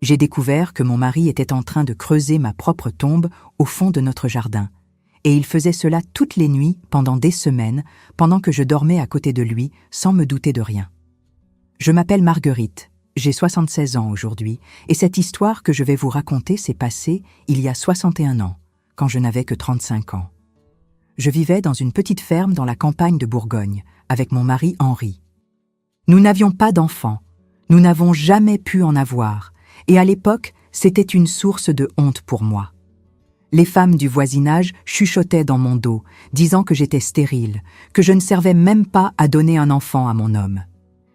J'ai découvert que mon mari était en train de creuser ma propre tombe au fond de notre jardin, et il faisait cela toutes les nuits pendant des semaines, pendant que je dormais à côté de lui sans me douter de rien. Je m'appelle Marguerite, j'ai 76 ans aujourd'hui, et cette histoire que je vais vous raconter s'est passée il y a 61 ans, quand je n'avais que 35 ans. Je vivais dans une petite ferme dans la campagne de Bourgogne, avec mon mari Henri. Nous n'avions pas d'enfants, nous n'avons jamais pu en avoir, et à l'époque, c'était une source de honte pour moi. Les femmes du voisinage chuchotaient dans mon dos, disant que j'étais stérile, que je ne servais même pas à donner un enfant à mon homme.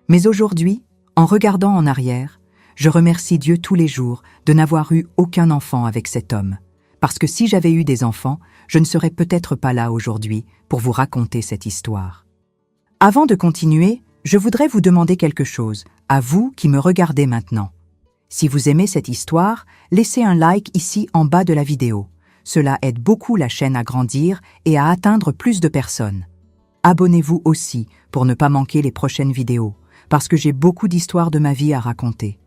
Mais aujourd'hui, en regardant en arrière, je remercie Dieu tous les jours de n'avoir eu aucun enfant avec cet homme, parce que si j'avais eu des enfants, je ne serais peut-être pas là aujourd'hui pour vous raconter cette histoire. Avant de continuer, je voudrais vous demander quelque chose, à vous qui me regardez maintenant. Si vous aimez cette histoire, laissez un like ici en bas de la vidéo. Cela aide beaucoup la chaîne à grandir et à atteindre plus de personnes. Abonnez-vous aussi pour ne pas manquer les prochaines vidéos, parce que j'ai beaucoup d'histoires de ma vie à raconter.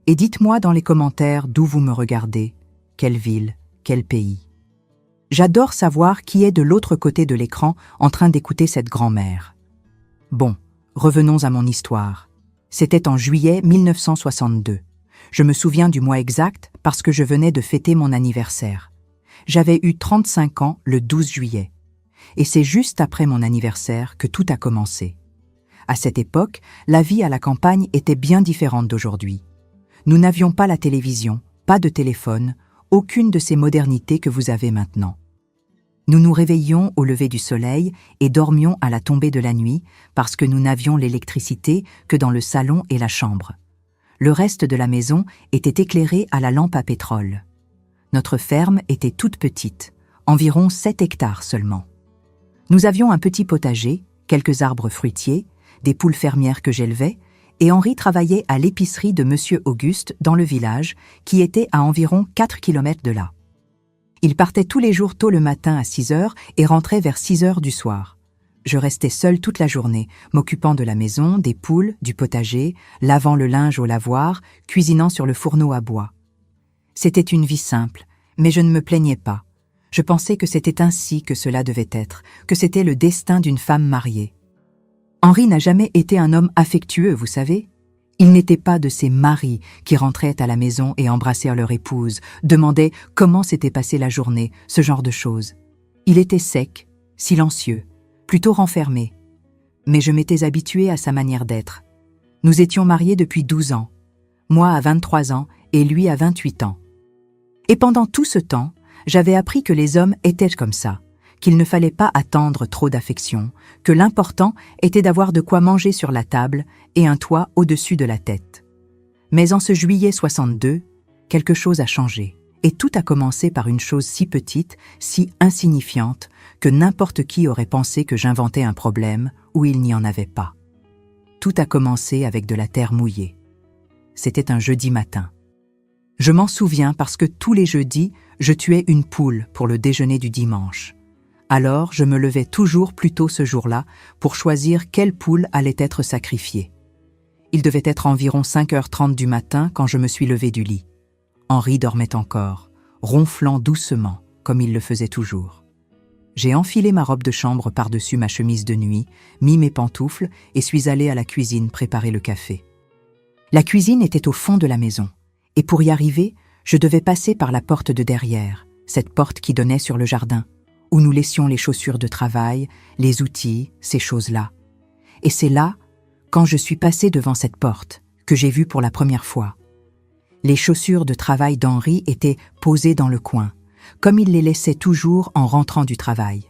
Et dites-moi dans les commentaires d'où vous me regardez, quelle ville, quel pays. J'adore savoir qui est de l'autre côté de l'écran en train d'écouter cette grand-mère. Bon, revenons à mon histoire. C'était en juillet 1962. Je me souviens du mois exact parce que je venais de fêter mon anniversaire. J'avais eu 35 ans le 12 juillet. Et c'est juste après mon anniversaire que tout a commencé. À cette époque, la vie à la campagne était bien différente d'aujourd'hui. Nous n'avions pas la télévision, pas de téléphone, aucune de ces modernités que vous avez maintenant. Nous nous réveillions au lever du soleil et dormions à la tombée de la nuit parce que nous n'avions l'électricité que dans le salon et la chambre. Le reste de la maison était éclairé à la lampe à pétrole. Notre ferme était toute petite, environ 7 hectares seulement. Nous avions un petit potager, quelques arbres fruitiers, des poules fermières que j'élevais, et Henri travaillait à l'épicerie de Monsieur Auguste dans le village, qui était à environ 4 kilomètres de là. Il partait tous les jours tôt le matin à 6 heures et rentrait vers 6 heures du soir. Je restais seule toute la journée, m'occupant de la maison, des poules, du potager, lavant le linge au lavoir, cuisinant sur le fourneau à bois. C'était une vie simple, mais je ne me plaignais pas. Je pensais que c'était ainsi que cela devait être, que c'était le destin d'une femme mariée. Henri n'a jamais été un homme affectueux, vous savez. Il n'était pas de ces maris qui rentraient à la maison et embrassaient leur épouse, demandaient comment s'était passée la journée, ce genre de choses. Il était sec, silencieux, plutôt renfermé. Mais je m'étais habituée à sa manière d'être. Nous étions mariés depuis 12 ans, moi à 23 ans et lui à 28 ans. Et pendant tout ce temps, j'avais appris que les hommes étaient comme ça, qu'il ne fallait pas attendre trop d'affection, que l'important était d'avoir de quoi manger sur la table et un toit au-dessus de la tête. Mais en ce juillet 62, quelque chose a changé, et tout a commencé par une chose si petite, si insignifiante, que n'importe qui aurait pensé que j'inventais un problème où il n'y en avait pas. Tout a commencé avec de la terre mouillée. C'était un jeudi matin. Je m'en souviens parce que tous les jeudis, je tuais une poule pour le déjeuner du dimanche. Alors, je me levais toujours plus tôt ce jour-là pour choisir quelle poule allait être sacrifiée. Il devait être environ 5h30 du matin quand je me suis levée du lit. Henri dormait encore, ronflant doucement, comme il le faisait toujours. J'ai enfilé ma robe de chambre par-dessus ma chemise de nuit, mis mes pantoufles et suis allée à la cuisine préparer le café. La cuisine était au fond de la maison. Et pour y arriver, je devais passer par la porte de derrière, cette porte qui donnait sur le jardin, où nous laissions les chaussures de travail, les outils, ces choses-là. Et c'est là, quand je suis passée devant cette porte, que j'ai vu pour la première fois. Les chaussures de travail d'Henri étaient posées dans le coin, comme il les laissait toujours en rentrant du travail.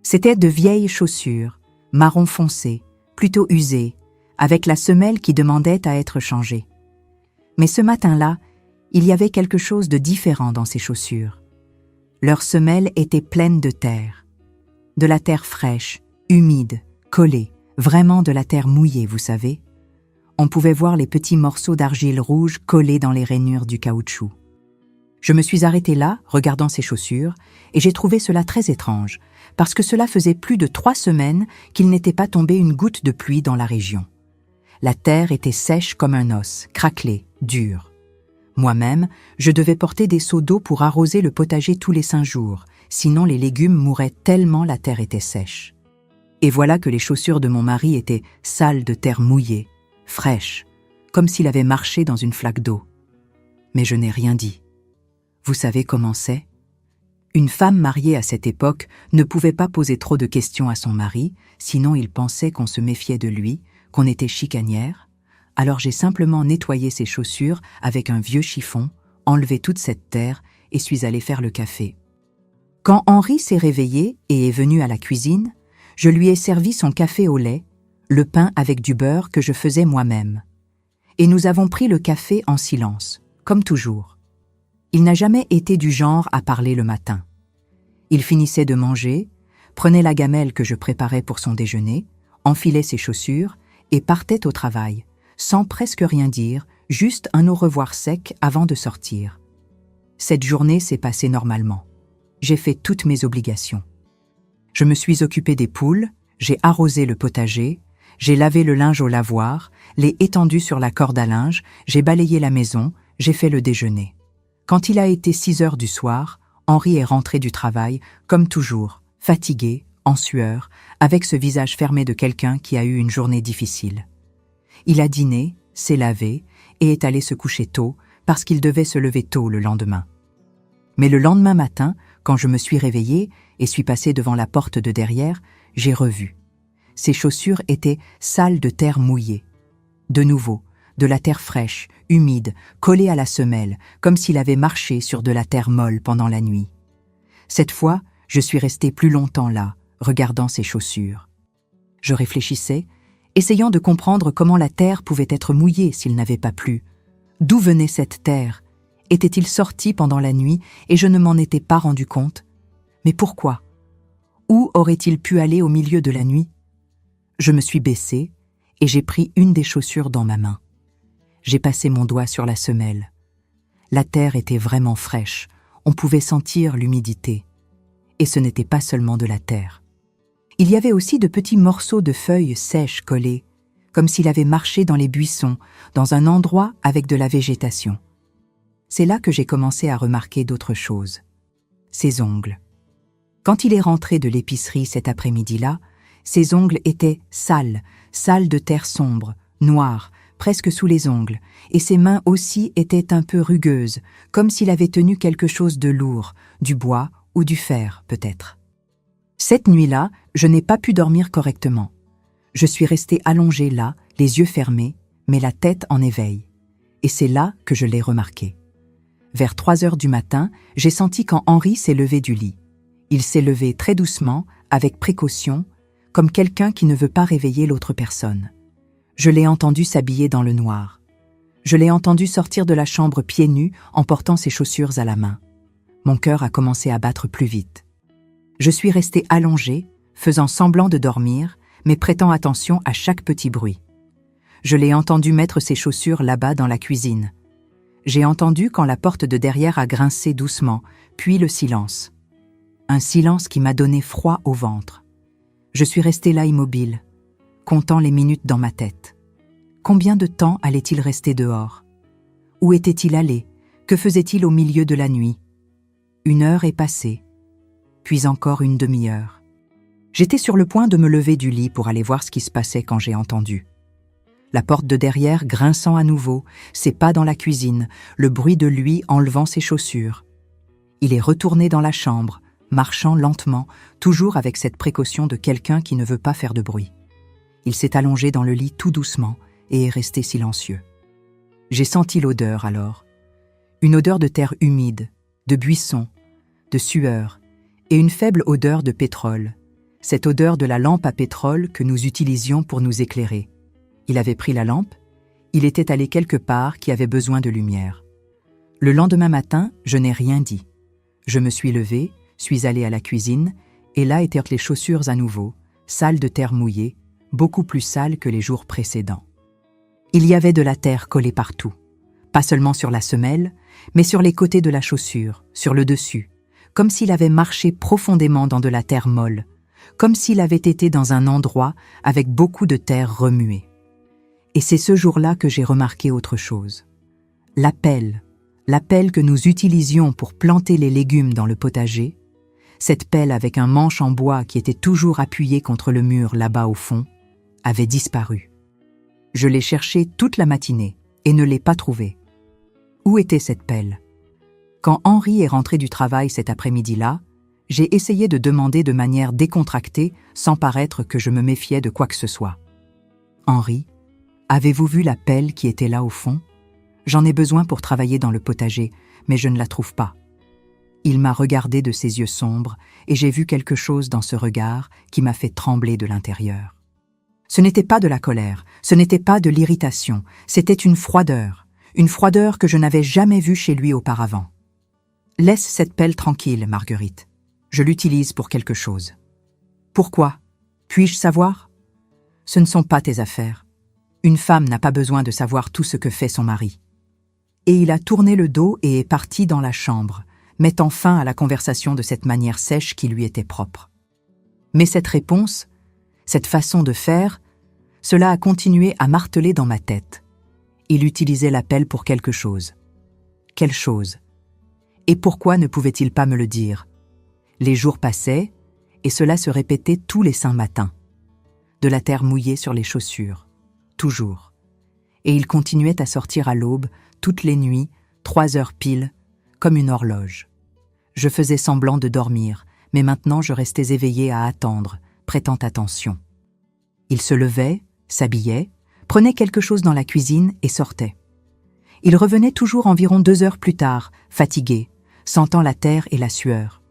C'étaient de vieilles chaussures, marron foncé, plutôt usées, avec la semelle qui demandait à être changée. Mais ce matin-là, il y avait quelque chose de différent dans ces chaussures. Leurs semelles étaient pleines de la terre fraîche, humide, collée, vraiment de la terre mouillée, vous savez. On pouvait voir les petits morceaux d'argile rouge collés dans les rainures du caoutchouc. Je me suis arrêtée là, regardant ces chaussures, et j'ai trouvé cela très étrange, parce que cela faisait plus de 3 semaines qu'il n'était pas tombé une goutte de pluie dans la région. La terre était sèche comme un os, craquelée, dure. Moi-même, je devais porter des seaux d'eau pour arroser le potager tous les 5 jours, sinon les légumes mouraient tellement la terre était sèche. Et voilà que les chaussures de mon mari étaient sales de terre mouillée, fraîches, comme s'il avait marché dans une flaque d'eau. Mais je n'ai rien dit. Vous savez comment c'est ? Une femme mariée à cette époque ne pouvait pas poser trop de questions à son mari, sinon il pensait qu'on se méfiait de lui, qu'on était chicanière. Alors j'ai simplement nettoyé ses chaussures avec un vieux chiffon, enlevé toute cette terre et suis allée faire le café. Quand Henri s'est réveillé et est venu à la cuisine, je lui ai servi son café au lait, le pain avec du beurre que je faisais moi-même. Et nous avons pris le café en silence, comme toujours. Il n'a jamais été du genre à parler le matin. Il finissait de manger, prenait la gamelle que je préparais pour son déjeuner, enfilait ses chaussures et partait au travail, sans presque rien dire, juste un au revoir sec avant de sortir. Cette journée s'est passée normalement. J'ai fait toutes mes obligations. Je me suis occupée des poules, j'ai arrosé le potager, j'ai lavé le linge au lavoir, l'ai étendu sur la corde à linge, j'ai balayé la maison, j'ai fait le déjeuner. Quand il a été 6 heures du soir, Henri est rentré du travail, comme toujours, fatigué, en sueur, avec ce visage fermé de quelqu'un qui a eu une journée difficile. Il a dîné, s'est lavé et est allé se coucher tôt parce qu'il devait se lever tôt le lendemain. Mais le lendemain matin, quand je me suis réveillée et suis passée devant la porte de derrière, j'ai revu. Ses chaussures étaient sales de terre mouillée. De nouveau, de la terre fraîche, humide, collée à la semelle, comme s'il avait marché sur de la terre molle pendant la nuit. Cette fois, je suis restée plus longtemps là, regardant ses chaussures. Je réfléchissais, essayant de comprendre comment la terre pouvait être mouillée s'il n'avait pas plu. D'où venait cette terre ? Était-il sorti pendant la nuit et je ne m'en étais pas rendu compte ? Mais pourquoi ? Où aurait-il pu aller au milieu de la nuit ? Je me suis baissée et j'ai pris une des chaussures dans ma main. J'ai passé mon doigt sur la semelle. La terre était vraiment fraîche, on pouvait sentir l'humidité. Et ce n'était pas seulement de la terre. Il y avait aussi de petits morceaux de feuilles sèches collés, comme s'il avait marché dans les buissons, dans un endroit avec de la végétation. C'est là que j'ai commencé à remarquer d'autres choses. Ses ongles. Quand il est rentré de l'épicerie cet après-midi-là, ses ongles étaient sales de terre sombre, noire, presque sous les ongles, et ses mains aussi étaient un peu rugueuses, comme s'il avait tenu quelque chose de lourd, du bois ou du fer, peut-être. Cette nuit-là, je n'ai pas pu dormir correctement. Je suis restée allongée là, les yeux fermés, mais la tête en éveil. Et c'est là que je l'ai remarqué. Vers 3 heures du matin, j'ai senti quand Henri s'est levé du lit. Il s'est levé très doucement, avec précaution, comme quelqu'un qui ne veut pas réveiller l'autre personne. Je l'ai entendu s'habiller dans le noir. Je l'ai entendu sortir de la chambre pieds nus en portant ses chaussures à la main. Mon cœur a commencé à battre plus vite. Je suis restée allongée, faisant semblant de dormir, mais prêtant attention à chaque petit bruit. Je l'ai entendu mettre ses chaussures là-bas dans la cuisine. J'ai entendu quand la porte de derrière a grincé doucement, puis le silence. Un silence qui m'a donné froid au ventre. Je suis restée là immobile, comptant les minutes dans ma tête. Combien de temps allait-il rester dehors ? Où était-il allé ? Que faisait-il au milieu de la nuit ? 1 heure est passée, puis encore une demi-heure. J'étais sur le point de me lever du lit pour aller voir ce qui se passait quand j'ai entendu. La porte de derrière grinçant à nouveau, ses pas dans la cuisine, le bruit de lui enlevant ses chaussures. Il est retourné dans la chambre, marchant lentement, toujours avec cette précaution de quelqu'un qui ne veut pas faire de bruit. Il s'est allongé dans le lit tout doucement et est resté silencieux. J'ai senti l'odeur alors. Une odeur de terre humide, de buisson, de sueur et une faible odeur de pétrole. Cette odeur de la lampe à pétrole que nous utilisions pour nous éclairer. Il avait pris la lampe, il était allé quelque part qui avait besoin de lumière. Le lendemain matin, je n'ai rien dit. Je me suis levée, suis allée à la cuisine, et là étaient les chaussures à nouveau, sales de terre mouillée, beaucoup plus sales que les jours précédents. Il y avait de la terre collée partout, pas seulement sur la semelle, mais sur les côtés de la chaussure, sur le dessus, comme s'il avait marché profondément dans de la terre molle, comme s'il avait été dans un endroit avec beaucoup de terre remuée. Et c'est ce jour-là que j'ai remarqué autre chose. La pelle, la pelle que nous utilisions pour planter les légumes dans le potager, cette pelle avec un manche en bois qui était toujours appuyée contre le mur là-bas au fond, avait disparu. Je l'ai cherchée toute la matinée et ne l'ai pas trouvée. Où était cette pelle? Quand Henri est rentré du travail cet après-midi-là, j'ai essayé de demander de manière décontractée sans paraître que je me méfiais de quoi que ce soit. « Henri, avez-vous vu la pelle qui était là au fond? J'en ai besoin pour travailler dans le potager, mais je ne la trouve pas. » Il m'a regardé de ses yeux sombres et j'ai vu quelque chose dans ce regard qui m'a fait trembler de l'intérieur. Ce n'était pas de la colère, ce n'était pas de l'irritation, c'était une froideur que je n'avais jamais vue chez lui auparavant. « Laisse cette pelle tranquille, Marguerite. Je l'utilise pour quelque chose. »« Pourquoi? Puis-je savoir? » ?»« Ce ne sont pas tes affaires. Une femme n'a pas besoin de savoir tout ce que fait son mari. » Et il a tourné le dos et est parti dans la chambre, mettant fin à la conversation de cette manière sèche qui lui était propre. Mais cette réponse, cette façon de faire, cela a continué à marteler dans ma tête. Il utilisait la pelle pour quelque chose. Quelle chose? Et pourquoi ne pouvait-il pas me le dire? Les jours passaient, et cela se répétait tous les saints matins. De la terre mouillée sur les chaussures, toujours. Et il continuait à sortir à l'aube, toutes les nuits, 3 heures pile, comme une horloge. Je faisais semblant de dormir, mais maintenant je restais éveillée à attendre, prêtant attention. Il se levait, s'habillait, prenait quelque chose dans la cuisine et sortait. Il revenait toujours environ 2 heures plus tard, fatigué, sentant la terre et la sueur.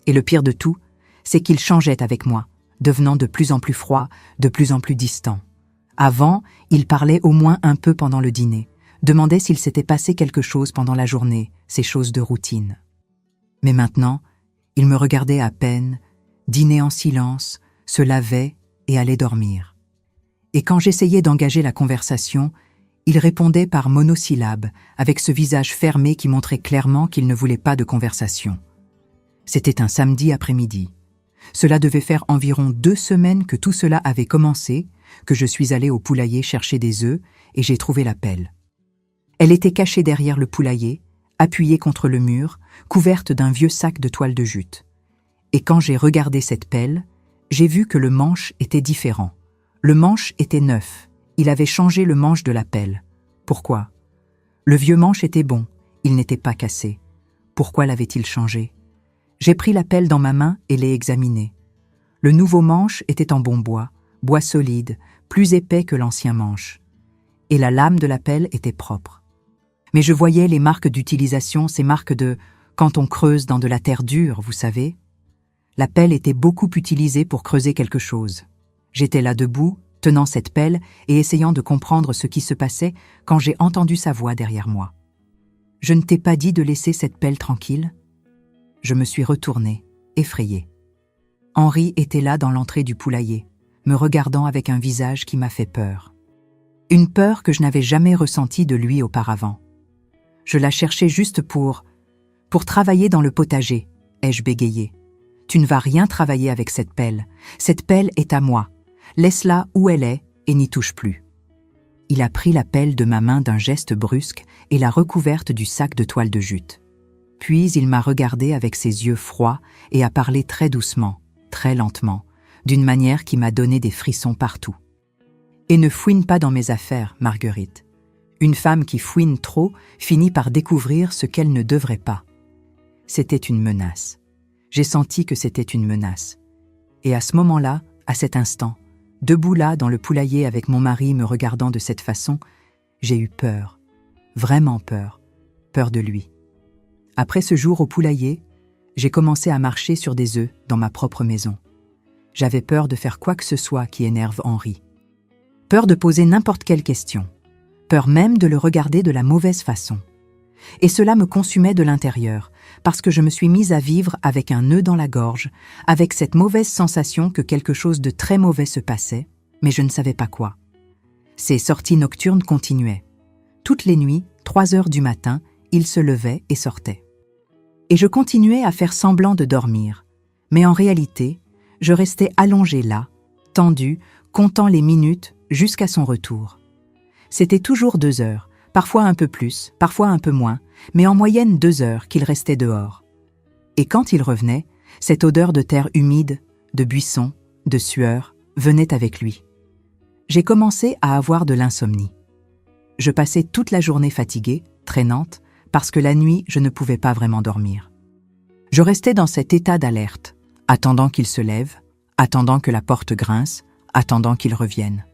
Et le pire de tout, c'est qu'il changeait avec moi, devenant de plus en plus froid, de plus en plus distant. Avant, il parlait au moins un peu pendant le dîner, demandait s'il s'était passé quelque chose pendant la journée, ces choses de routine. Mais maintenant, il me regardait à peine, dînait en silence, se lavait et allait dormir. Et quand j'essayais d'engager la conversation, il répondait par monosyllabes, avec ce visage fermé qui montrait clairement qu'il ne voulait pas de conversation. C'était un samedi après-midi. Cela devait faire environ 2 semaines que tout cela avait commencé, que je suis allée au poulailler chercher des œufs et j'ai trouvé la pelle. Elle était cachée derrière le poulailler, appuyée contre le mur, couverte d'un vieux sac de toile de jute. Et quand j'ai regardé cette pelle, j'ai vu que le manche était différent. Le manche était neuf. Il avait changé le manche de la pelle. Pourquoi? Le vieux manche était bon, il n'était pas cassé. Pourquoi l'avait-il changé? J'ai pris la pelle dans ma main et l'ai examinée. Le nouveau manche était en bon bois solide, plus épais que l'ancien manche. Et la lame de la pelle était propre. Mais je voyais les marques d'utilisation, ces marques de « quand on creuse dans de la terre dure, vous savez ». La pelle était beaucoup utilisée pour creuser quelque chose. J'étais là debout, tenant cette pelle et essayant de comprendre ce qui se passait quand j'ai entendu sa voix derrière moi. « Je ne t'ai pas dit de laisser cette pelle tranquille ?» Je me suis retournée, effrayée. Henri était là dans l'entrée du poulailler, me regardant avec un visage qui m'a fait peur. Une peur que je n'avais jamais ressentie de lui auparavant. Je la cherchais juste pour travailler dans le potager, ai-je bégayé. Tu ne vas rien travailler avec cette pelle est à moi. Laisse-la où elle est et n'y touche plus. Il a pris la pelle de ma main d'un geste brusque et l'a recouverte du sac de toile de jute. Puis il m'a regardé avec ses yeux froids et a parlé très doucement, très lentement, d'une manière qui m'a donné des frissons partout. Et ne fouine pas dans mes affaires, Marguerite. Une femme qui fouine trop finit par découvrir ce qu'elle ne devrait pas. C'était une menace. J'ai senti que c'était une menace. Et à ce moment-là, à cet instant, debout là dans le poulailler avec mon mari me regardant de cette façon, j'ai eu peur, vraiment peur de lui. Après ce jour au poulailler, j'ai commencé à marcher sur des œufs dans ma propre maison. J'avais peur de faire quoi que ce soit qui énerve Henri. Peur de poser n'importe quelle question. Peur même de le regarder de la mauvaise façon. Et cela me consumait de l'intérieur, parce que je me suis mise à vivre avec un nœud dans la gorge, avec cette mauvaise sensation que quelque chose de très mauvais se passait, mais je ne savais pas quoi. Ces sorties nocturnes continuaient. Toutes les nuits, 3 heures du matin, il se levait et sortait. Et je continuais à faire semblant de dormir, mais en réalité, je restais allongée là, tendue, comptant les minutes jusqu'à son retour. C'était toujours 2 heures, parfois un peu plus, parfois un peu moins, mais en moyenne 2 heures qu'il restait dehors. Et quand il revenait, cette odeur de terre humide, de buissons, de sueur, venait avec lui. J'ai commencé à avoir de l'insomnie. Je passais toute la journée fatiguée, traînante, parce que la nuit, je ne pouvais pas vraiment dormir. Je restais dans cet état d'alerte, attendant qu'il se lève, attendant que la porte grince, attendant qu'il revienne.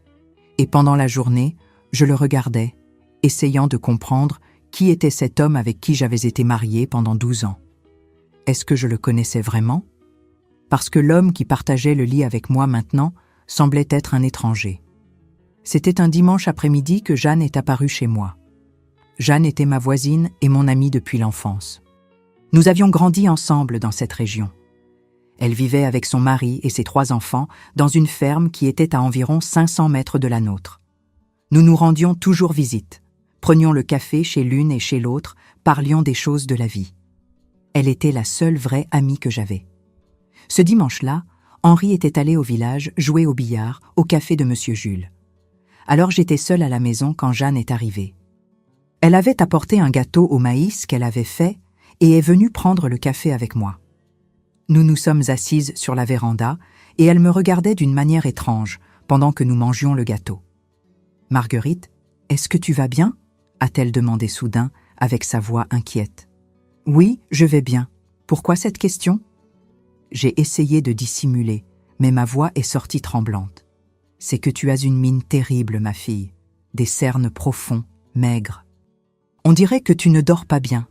Et pendant la journée, je le regardais, essayant de comprendre qui était cet homme avec qui j'avais été mariée pendant 12 ans. Est-ce que je le connaissais vraiment? Parce que l'homme qui partageait le lit avec moi maintenant semblait être un étranger. C'était un dimanche après-midi que Jeanne est apparue chez moi. Jeanne était ma voisine et mon amie depuis l'enfance. Nous avions grandi ensemble dans cette région. Elle vivait avec son mari et ses 3 enfants dans une ferme qui était à environ 500 mètres de la nôtre. Nous nous rendions toujours visite, prenions le café chez l'une et chez l'autre, parlions des choses de la vie. Elle était la seule vraie amie que j'avais. Ce dimanche-là, Henri était allé au village jouer au billard au café de Monsieur Jules. Alors j'étais seule à la maison quand Jeanne est arrivée. Elle avait apporté un gâteau au maïs qu'elle avait fait et est venue prendre le café avec moi. Nous nous sommes assises sur la véranda et elle me regardait d'une manière étrange pendant que nous mangions le gâteau. « Marguerite, est-ce que tu vas bien ?» a-t-elle demandé soudain avec sa voix inquiète. « Oui, je vais bien. Pourquoi cette question ?» J'ai essayé de dissimuler, mais ma voix est sortie tremblante. « C'est que tu as une mine terrible, ma fille, des cernes profonds, maigres. On dirait que tu ne dors pas bien.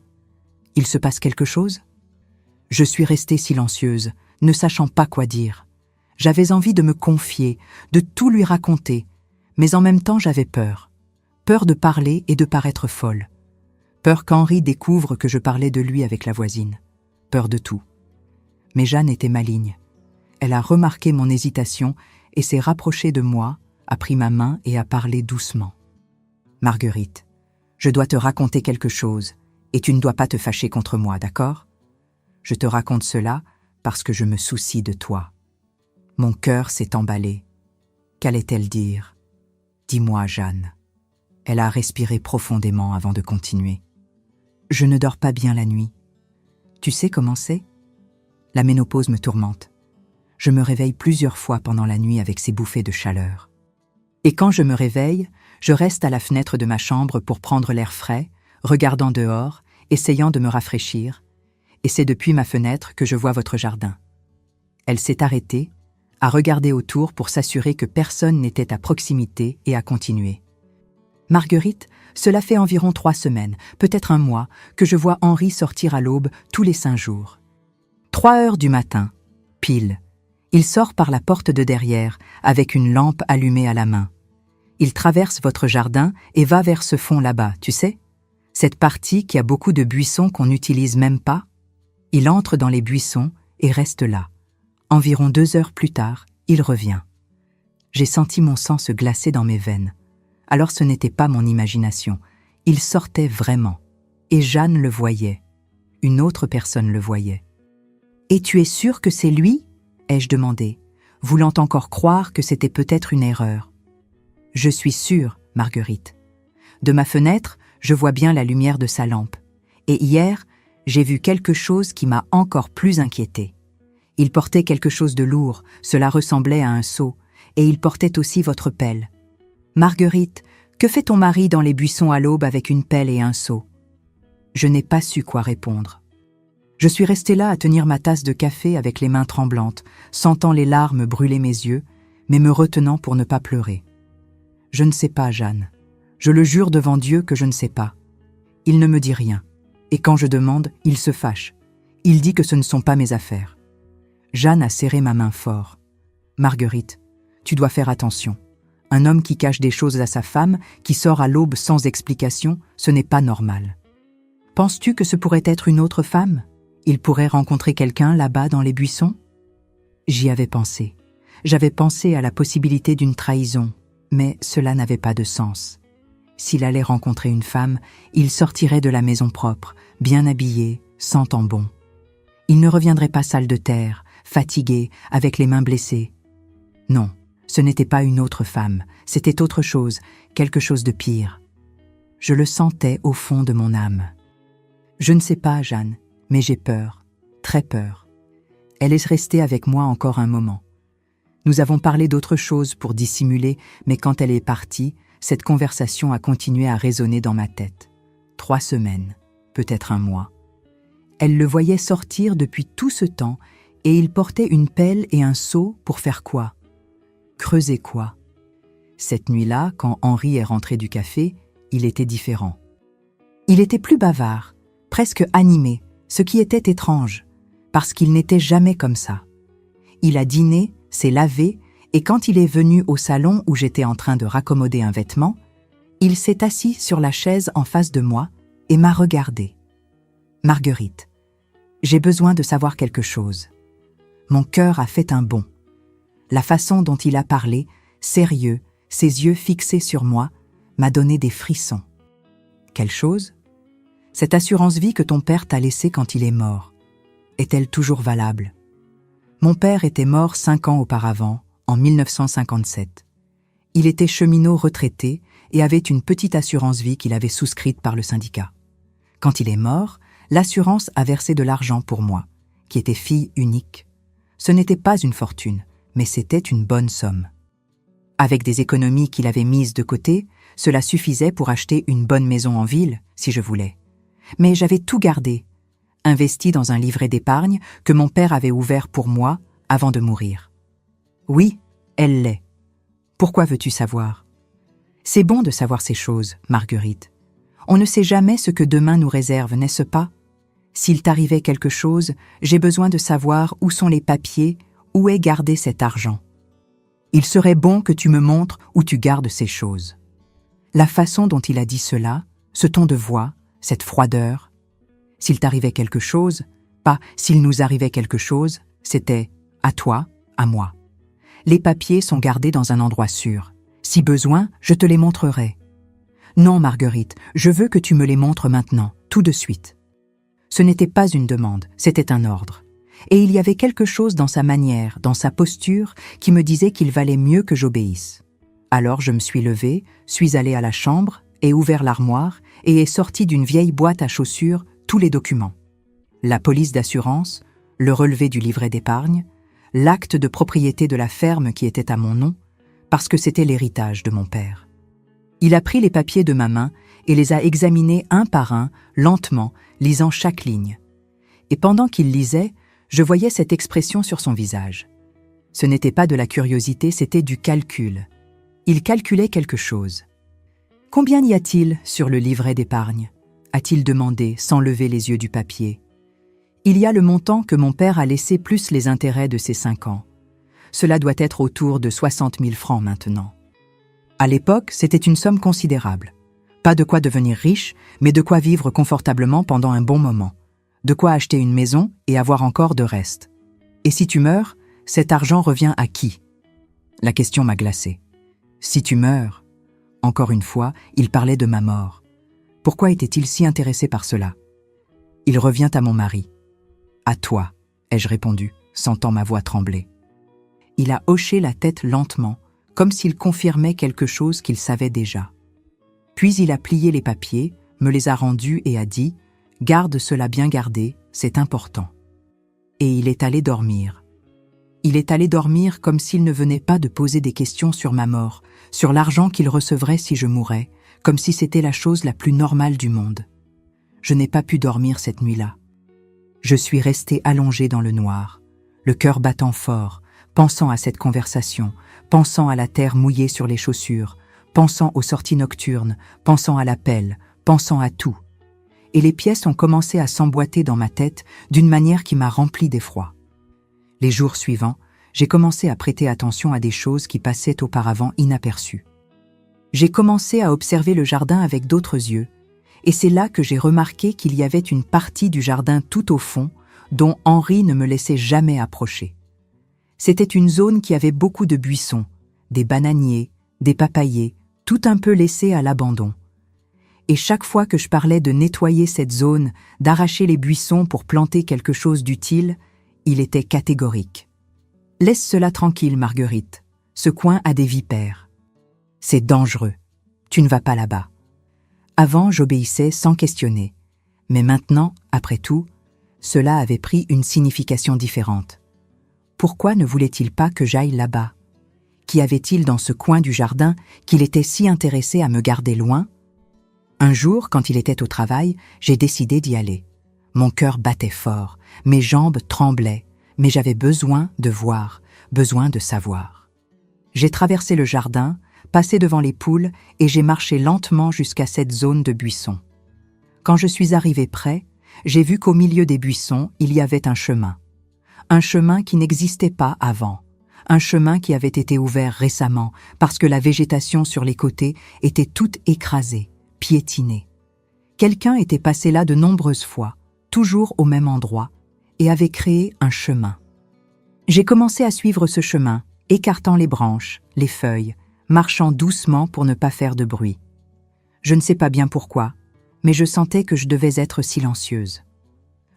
Il se passe quelque chose ?» Je suis restée silencieuse, ne sachant pas quoi dire. J'avais envie de me confier, de tout lui raconter, mais en même temps j'avais peur. Peur de parler et de paraître folle. Peur qu'Henri découvre que je parlais de lui avec la voisine. Peur de tout. Mais Jeanne était maligne. Elle a remarqué mon hésitation et s'est rapprochée de moi, a pris ma main et a parlé doucement. « Marguerite, je dois te raconter quelque chose et tu ne dois pas te fâcher contre moi, d'accord ? Je te raconte cela parce que je me soucie de toi. » Mon cœur s'est emballé. Qu'allait-elle dire ? « Dis-moi, Jeanne. » Elle a respiré profondément avant de continuer. « Je ne dors pas bien la nuit. Tu sais comment c'est ? La ménopause me tourmente. Je me réveille plusieurs fois pendant la nuit avec ces bouffées de chaleur. Et quand je me réveille, je reste à la fenêtre de ma chambre pour prendre l'air frais, regardant dehors, essayant de me rafraîchir, et c'est depuis ma fenêtre que je vois votre jardin. » Elle s'est arrêtée, a regardé autour pour s'assurer que personne n'était à proximité et a continué. « Marguerite, cela fait environ 3 semaines, peut-être un mois, que je vois Henri sortir à l'aube tous les 5 jours. 3 heures du matin, pile. Il sort par la porte de derrière, avec une lampe allumée à la main. Il traverse votre jardin et va vers ce fond là-bas, tu sais ? Cette partie qui a beaucoup de buissons qu'on n'utilise même pas. Il entre dans les buissons et reste là. Environ 2 heures plus tard, il revient. J'ai senti mon sang se glacer dans mes veines. Alors ce n'était pas mon imagination. Il sortait vraiment. Et Jeanne le voyait. Une autre personne le voyait. « Et tu es sûre que c'est lui ?» ai-je demandé, voulant encore croire que c'était peut-être une erreur. « Je suis sûre, Marguerite. De ma fenêtre, je vois bien la lumière de sa lampe. Et hier, j'ai vu quelque chose qui m'a encore plus inquiétée. Il portait quelque chose de lourd, cela ressemblait à un seau, et il portait aussi votre pelle. Marguerite, que fait ton mari dans les buissons à l'aube avec une pelle et un seau ?» Je n'ai pas su quoi répondre. Je suis restée là à tenir ma tasse de café avec les mains tremblantes, sentant les larmes brûler mes yeux, mais me retenant pour ne pas pleurer. « Je ne sais pas, Jeanne. Je le jure devant Dieu que je ne sais pas. Il ne me dit rien. Et quand je demande, il se fâche. Il dit que ce ne sont pas mes affaires. » Jeanne a serré ma main fort. « Marguerite, tu dois faire attention. Un homme qui cache des choses à sa femme, qui sort à l'aube sans explication, ce n'est pas normal. Penses-tu que ce pourrait être une autre femme ? Il pourrait rencontrer quelqu'un là-bas dans les buissons ? » J'y avais pensé. J'avais pensé à la possibilité d'une trahison, mais cela n'avait pas de sens. S'il allait rencontrer une femme, il sortirait de la maison propre, bien habillé, sentant bon. Il ne reviendrait pas sale de terre, fatigué, avec les mains blessées. Non, ce n'était pas une autre femme, c'était autre chose, quelque chose de pire. Je le sentais au fond de mon âme. Je ne sais pas, Jeanne, mais j'ai peur, très peur. Elle est restée avec moi encore un moment. Nous avons parlé d'autre chose pour dissimuler, mais quand elle est partie, cette conversation a continué à résonner dans ma tête. 3 semaines, peut-être un mois. Elle le voyait sortir depuis tout ce temps et il portait une pelle et un seau pour faire quoi? Creuser quoi? Cette nuit-là, quand Henri est rentré du café, il était différent. Il était plus bavard, presque animé, ce qui était étrange, parce qu'il n'était jamais comme ça. Il a dîné, s'est lavé, et quand il est venu au salon où j'étais en train de raccommoder un vêtement, il s'est assis sur la chaise en face de moi et m'a regardé. « Marguerite, j'ai besoin de savoir quelque chose. » Mon cœur a fait un bond. La façon dont il a parlé, sérieux, ses yeux fixés sur moi, m'a donné des frissons. Quelle chose? Cette assurance-vie que ton père t'a laissée quand il est mort, est-elle toujours valable? Mon père était mort 5 ans auparavant, en 1957. Il était cheminot retraité et avait une petite assurance-vie qu'il avait souscrite par le syndicat. Quand il est mort, l'assurance a versé de l'argent pour moi, qui était fille unique. Ce n'était pas une fortune, mais c'était une bonne somme. Avec des économies qu'il avait mises de côté, cela suffisait pour acheter une bonne maison en ville, si je voulais. Mais j'avais tout gardé, investi dans un livret d'épargne que mon père avait ouvert pour moi avant de mourir. Oui, elle l'est. Pourquoi veux-tu savoir? C'est bon de savoir ces choses, Marguerite. On ne sait jamais ce que demain nous réserve, n'est-ce pas? S'il t'arrivait quelque chose, j'ai besoin de savoir où sont les papiers, où est gardé cet argent. Il serait bon que tu me montres où tu gardes ces choses. La façon dont il a dit cela, ce ton de voix, cette froideur. S'il t'arrivait quelque chose, pas s'il nous arrivait quelque chose, c'était à toi, à moi. Les papiers sont gardés dans un endroit sûr. Si besoin, je te les montrerai. Non, Marguerite, je veux que tu me les montres maintenant, tout de suite. Ce n'était pas une demande, c'était un ordre. Et il y avait quelque chose dans sa manière, dans sa posture, qui me disait qu'il valait mieux que j'obéisse. Alors je me suis levée, suis allée à la chambre, ai ouvert l'armoire et ai sorti d'une vieille boîte à chaussures tous les documents. La police d'assurance, le relevé du livret d'épargne, l'acte de propriété de la ferme qui était à mon nom, parce que c'était l'héritage de mon père. Il a pris les papiers de ma main et les a examinés un par un, lentement, lisant chaque ligne. Et pendant qu'il lisait, je voyais cette expression sur son visage. Ce n'était pas de la curiosité, c'était du calcul. Il calculait quelque chose. « Combien y a-t-il sur le livret d'épargne » a-t-il demandé sans lever les yeux du papier. « Il y a le montant que mon père a laissé plus les intérêts de ses 5 ans. Cela doit être autour de 60 000 francs maintenant. » À l'époque, c'était une somme considérable. Pas de quoi devenir riche, mais de quoi vivre confortablement pendant un bon moment. De quoi acheter une maison et avoir encore de reste. Et si tu meurs, cet argent revient à qui? La question m'a glacé. Si tu meurs, encore une fois, il parlait de ma mort. Pourquoi était-il si intéressé par cela? Il revient à mon mari. À toi, ai-je répondu, sentant ma voix trembler. Il a hoché la tête lentement, comme s'il confirmait quelque chose qu'il savait déjà. Puis il a plié les papiers, me les a rendus et a dit « Garde cela bien gardé, c'est important. » Et il est allé dormir. Il est allé dormir comme s'il ne venait pas de poser des questions sur ma mort, sur l'argent qu'il recevrait si je mourais, comme si c'était la chose la plus normale du monde. Je n'ai pas pu dormir cette nuit-là. Je suis restée allongée dans le noir, le cœur battant fort, pensant à cette conversation, pensant à la terre mouillée sur les chaussures, pensant aux sorties nocturnes, pensant à l'appel, pensant à tout. Et les pièces ont commencé à s'emboîter dans ma tête d'une manière qui m'a remplie d'effroi. Les jours suivants, j'ai commencé à prêter attention à des choses qui passaient auparavant inaperçues. J'ai commencé à observer le jardin avec d'autres yeux, et c'est là que j'ai remarqué qu'il y avait une partie du jardin tout au fond dont Henri ne me laissait jamais approcher. C'était une zone qui avait beaucoup de buissons, des bananiers, des papayers, tout un peu laissé à l'abandon. Et chaque fois que je parlais de nettoyer cette zone, d'arracher les buissons pour planter quelque chose d'utile, il était catégorique. « Laisse cela tranquille, Marguerite. Ce coin a des vipères. C'est dangereux. Tu ne vas pas là-bas. » Avant, j'obéissais sans questionner. Mais maintenant, après tout, cela avait pris une signification différente. Pourquoi ne voulait-il pas que j'aille là-bas? Qu'y avait-il dans ce coin du jardin qu'il était si intéressé à me garder loin? Un jour, quand il était au travail, j'ai décidé d'y aller. Mon cœur battait fort, mes jambes tremblaient, mais j'avais besoin de voir, besoin de savoir. J'ai traversé le jardin, passé devant les poules et j'ai marché lentement jusqu'à cette zone de buissons. Quand je suis arrivé près, j'ai vu qu'au milieu des buissons, il y avait un chemin. Un chemin qui n'existait pas avant. Un chemin qui avait été ouvert récemment parce que la végétation sur les côtés était toute écrasée, piétinée. Quelqu'un était passé là de nombreuses fois, toujours au même endroit, et avait créé un chemin. J'ai commencé à suivre ce chemin, écartant les branches, les feuilles, marchant doucement pour ne pas faire de bruit. Je ne sais pas bien pourquoi, mais je sentais que je devais être silencieuse.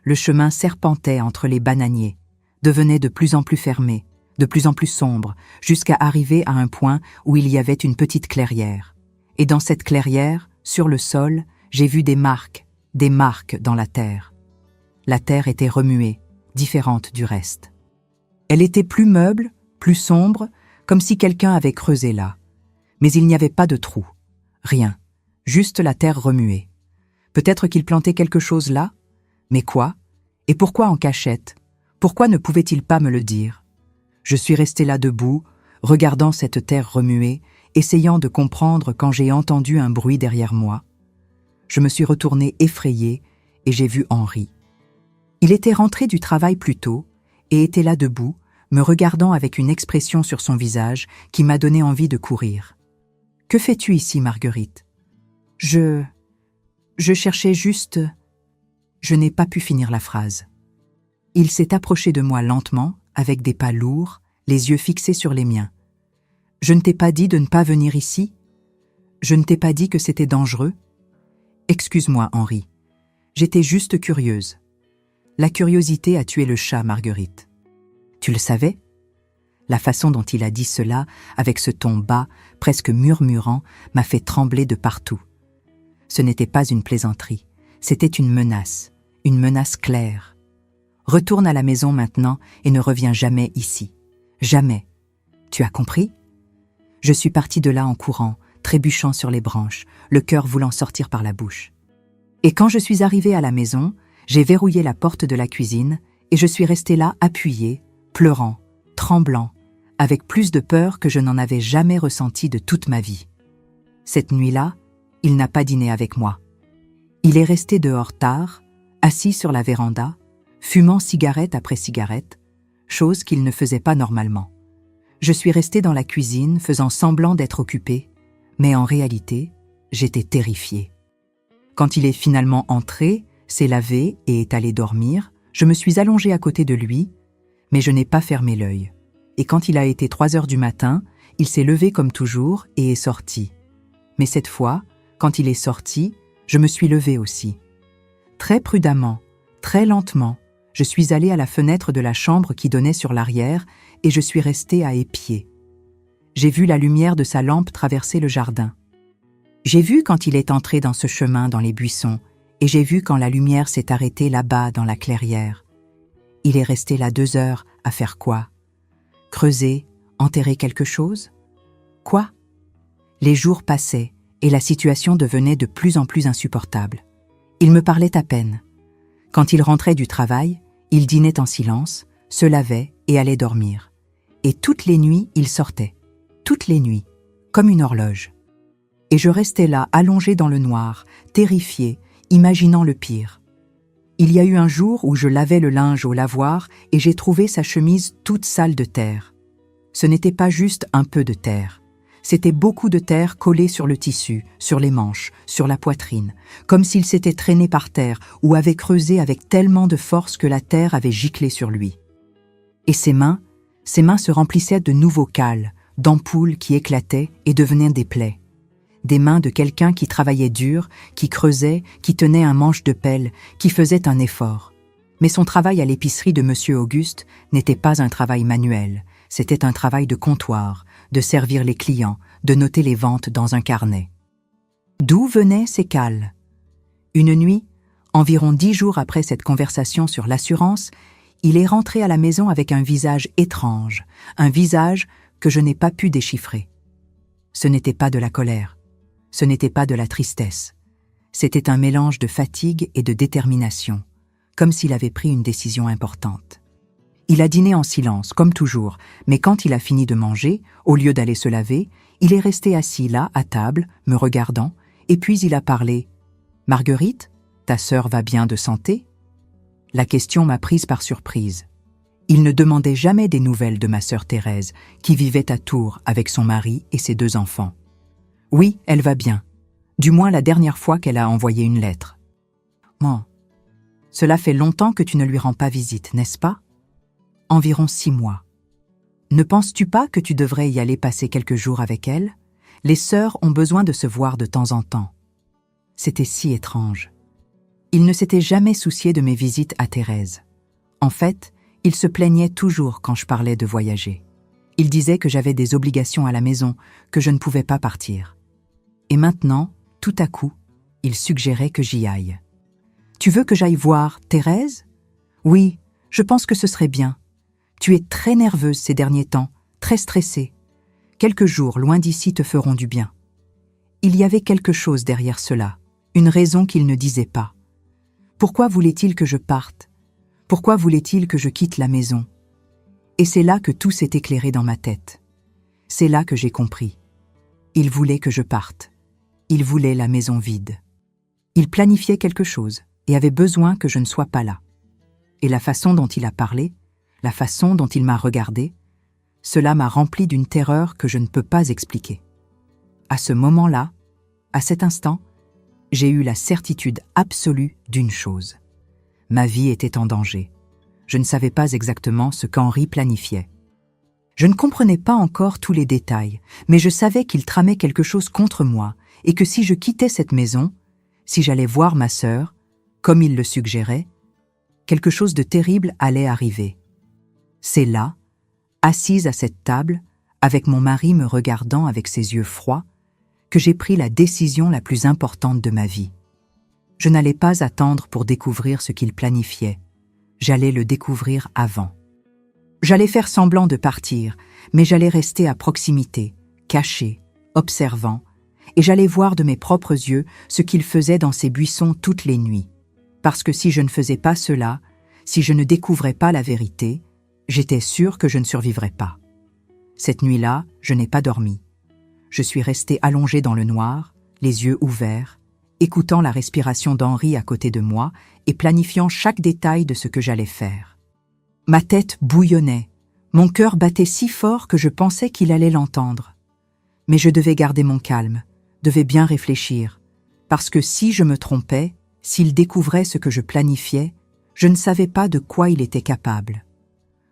Le chemin serpentait entre les bananiers, devenait de plus en plus fermé, de plus en plus sombre, jusqu'à arriver à un point où il y avait une petite clairière. Et dans cette clairière, sur le sol, j'ai vu des marques dans la terre. La terre était remuée, différente du reste. Elle était plus meuble, plus sombre, comme si quelqu'un avait creusé là. Mais il n'y avait pas de trou. Rien. Juste la terre remuée. Peut-être qu'il plantait quelque chose là? Mais quoi? Et pourquoi en cachette? Pourquoi ne pouvait-il pas me le dire? Je suis resté là debout, regardant cette terre remuée, essayant de comprendre quand j'ai entendu un bruit derrière moi. Je me suis retourné effrayé et j'ai vu Henri. Il était rentré du travail plus tôt et était là debout, me regardant avec une expression sur son visage qui m'a donné envie de courir. « Que fais-tu ici, Marguerite ?»« Je cherchais juste... » Je n'ai pas pu finir la phrase. Il s'est approché de moi lentement, avec des pas lourds, les yeux fixés sur les miens. « Je ne t'ai pas dit de ne pas venir ici? Je ne t'ai pas dit que c'était dangereux? Excuse-moi, Henri. J'étais juste curieuse. La curiosité a tué le chat, Marguerite. Tu le savais? » La façon dont il a dit cela, avec ce ton bas, presque murmurant, m'a fait trembler de partout. Ce n'était pas une plaisanterie, c'était une menace claire. Retourne à la maison maintenant et ne reviens jamais ici. Jamais. Tu as compris? Je suis partie de là en courant, trébuchant sur les branches, le cœur voulant sortir par la bouche. Et quand je suis arrivée à la maison, j'ai verrouillé la porte de la cuisine et je suis restée là appuyée, pleurant, tremblant, avec plus de peur que je n'en avais jamais ressenti de toute ma vie. Cette nuit-là, il n'a pas dîné avec moi. Il est resté dehors tard, assis sur la véranda, fumant cigarette après cigarette, chose qu'il ne faisait pas normalement. Je suis restée dans la cuisine, faisant semblant d'être occupée, mais en réalité, j'étais terrifiée. Quand il est finalement entré, s'est lavé et est allé dormir, je me suis allongée à côté de lui, mais je n'ai pas fermé l'œil. Et quand il a été 3 heures du matin, il s'est levé comme toujours et est sorti. Mais cette fois, quand il est sorti, je me suis levée aussi. Très prudemment, très lentement, je suis allée à la fenêtre de la chambre qui donnait sur l'arrière et je suis restée à épier. J'ai vu la lumière de sa lampe traverser le jardin. J'ai vu quand il est entré dans ce chemin dans les buissons et j'ai vu quand la lumière s'est arrêtée là-bas dans la clairière. Il est resté là 2 heures à faire quoi? Creuser, enterrer quelque chose? Quoi? Les jours passaient et la situation devenait de plus en plus insupportable. Il me parlait à peine. Quand il rentrait du travail, il dînait en silence, se lavait et allait dormir. Et toutes les nuits, il sortait. Toutes les nuits, comme une horloge. Et je restais là, allongée dans le noir, terrifiée, imaginant le pire. Il y a eu un jour où je lavais le linge au lavoir et j'ai trouvé sa chemise toute sale de terre. Ce n'était pas juste un peu de terre. C'était beaucoup de terre collée sur le tissu, sur les manches, sur la poitrine, comme s'il s'était traîné par terre ou avait creusé avec tellement de force que la terre avait giclé sur lui. Et ses mains se remplissaient de nouveaux cals, d'ampoules qui éclataient et devenaient des plaies. Des mains de quelqu'un qui travaillait dur, qui creusait, qui tenait un manche de pelle, qui faisait un effort. Mais son travail à l'épicerie de Monsieur Auguste n'était pas un travail manuel, c'était un travail de comptoir, de servir les clients, de noter les ventes dans un carnet. D'où venaient ces cals? Une nuit, Environ 10 jours après cette conversation sur l'assurance, il est rentré à la maison avec un visage étrange, un visage que je n'ai pas pu déchiffrer. Ce n'était pas de la colère, ce n'était pas de la tristesse. C'était un mélange de fatigue et de détermination, comme s'il avait pris une décision importante. Il a dîné en silence, comme toujours, mais quand il a fini de manger, au lieu d'aller se laver, il est resté assis là, à table, me regardant, et puis il a parlé. « Marguerite, ta sœur va bien de santé ?» La question m'a prise par surprise. Il ne demandait jamais des nouvelles de ma sœur Thérèse, qui vivait à Tours avec son mari et ses 2 enfants. « Oui, elle va bien. Du moins la dernière fois qu'elle a envoyé une lettre. »« Oh, cela fait longtemps que tu ne lui rends pas visite, n'est-ce pas ? » ?»« Environ 6 mois. »« Ne penses-tu pas que tu devrais y aller passer quelques jours avec elle ? Les sœurs ont besoin de se voir de temps en temps. » C'était si étrange. Il ne s'était jamais soucié de mes visites à Thérèse. En fait, il se plaignait toujours quand je parlais de voyager. Il disait que j'avais des obligations à la maison, que je ne pouvais pas partir. Et maintenant, tout à coup, il suggérait que j'y aille. « Tu veux que j'aille voir Thérèse ? » ?»« Oui, je pense que ce serait bien. Tu es très nerveuse ces derniers temps, très stressée. Quelques jours loin d'ici te feront du bien. » Il y avait quelque chose derrière cela, une raison qu'il ne disait pas. Pourquoi voulait-il que je parte ? Pourquoi voulait-il que je quitte la maison ? Et c'est là que tout s'est éclairé dans ma tête. C'est là que j'ai compris. Il voulait que je parte. Il voulait la maison vide. Il planifiait quelque chose et avait besoin que je ne sois pas là. Et la façon dont il a parlé, la façon dont il m'a regardé, cela m'a rempli d'une terreur que je ne peux pas expliquer. À ce moment-là, à cet instant, j'ai eu la certitude absolue d'une chose. Ma vie était en danger. Je ne savais pas exactement ce qu'Henri planifiait. Je ne comprenais pas encore tous les détails, mais je savais qu'il tramait quelque chose contre moi et que si je quittais cette maison, si j'allais voir ma sœur, comme il le suggérait, quelque chose de terrible allait arriver. C'est là, assise à cette table, avec mon mari me regardant avec ses yeux froids, que j'ai pris la décision la plus importante de ma vie. Je n'allais pas attendre pour découvrir ce qu'il planifiait. J'allais le découvrir avant. J'allais faire semblant de partir, mais j'allais rester à proximité, caché, observant, et j'allais voir de mes propres yeux ce qu'il faisait dans ces buissons toutes les nuits. Parce que si je ne faisais pas cela, si je ne découvrais pas la vérité, j'étais sûre que je ne survivrais pas. Cette nuit-là, je n'ai pas dormi. Je suis restée allongée dans le noir, les yeux ouverts, écoutant la respiration d'Henri à côté de moi et planifiant chaque détail de ce que j'allais faire. Ma tête bouillonnait, mon cœur battait si fort que je pensais qu'il allait l'entendre. Mais je devais garder mon calme, devais bien réfléchir, parce que si je me trompais, s'il découvrait ce que je planifiais, je ne savais pas de quoi il était capable.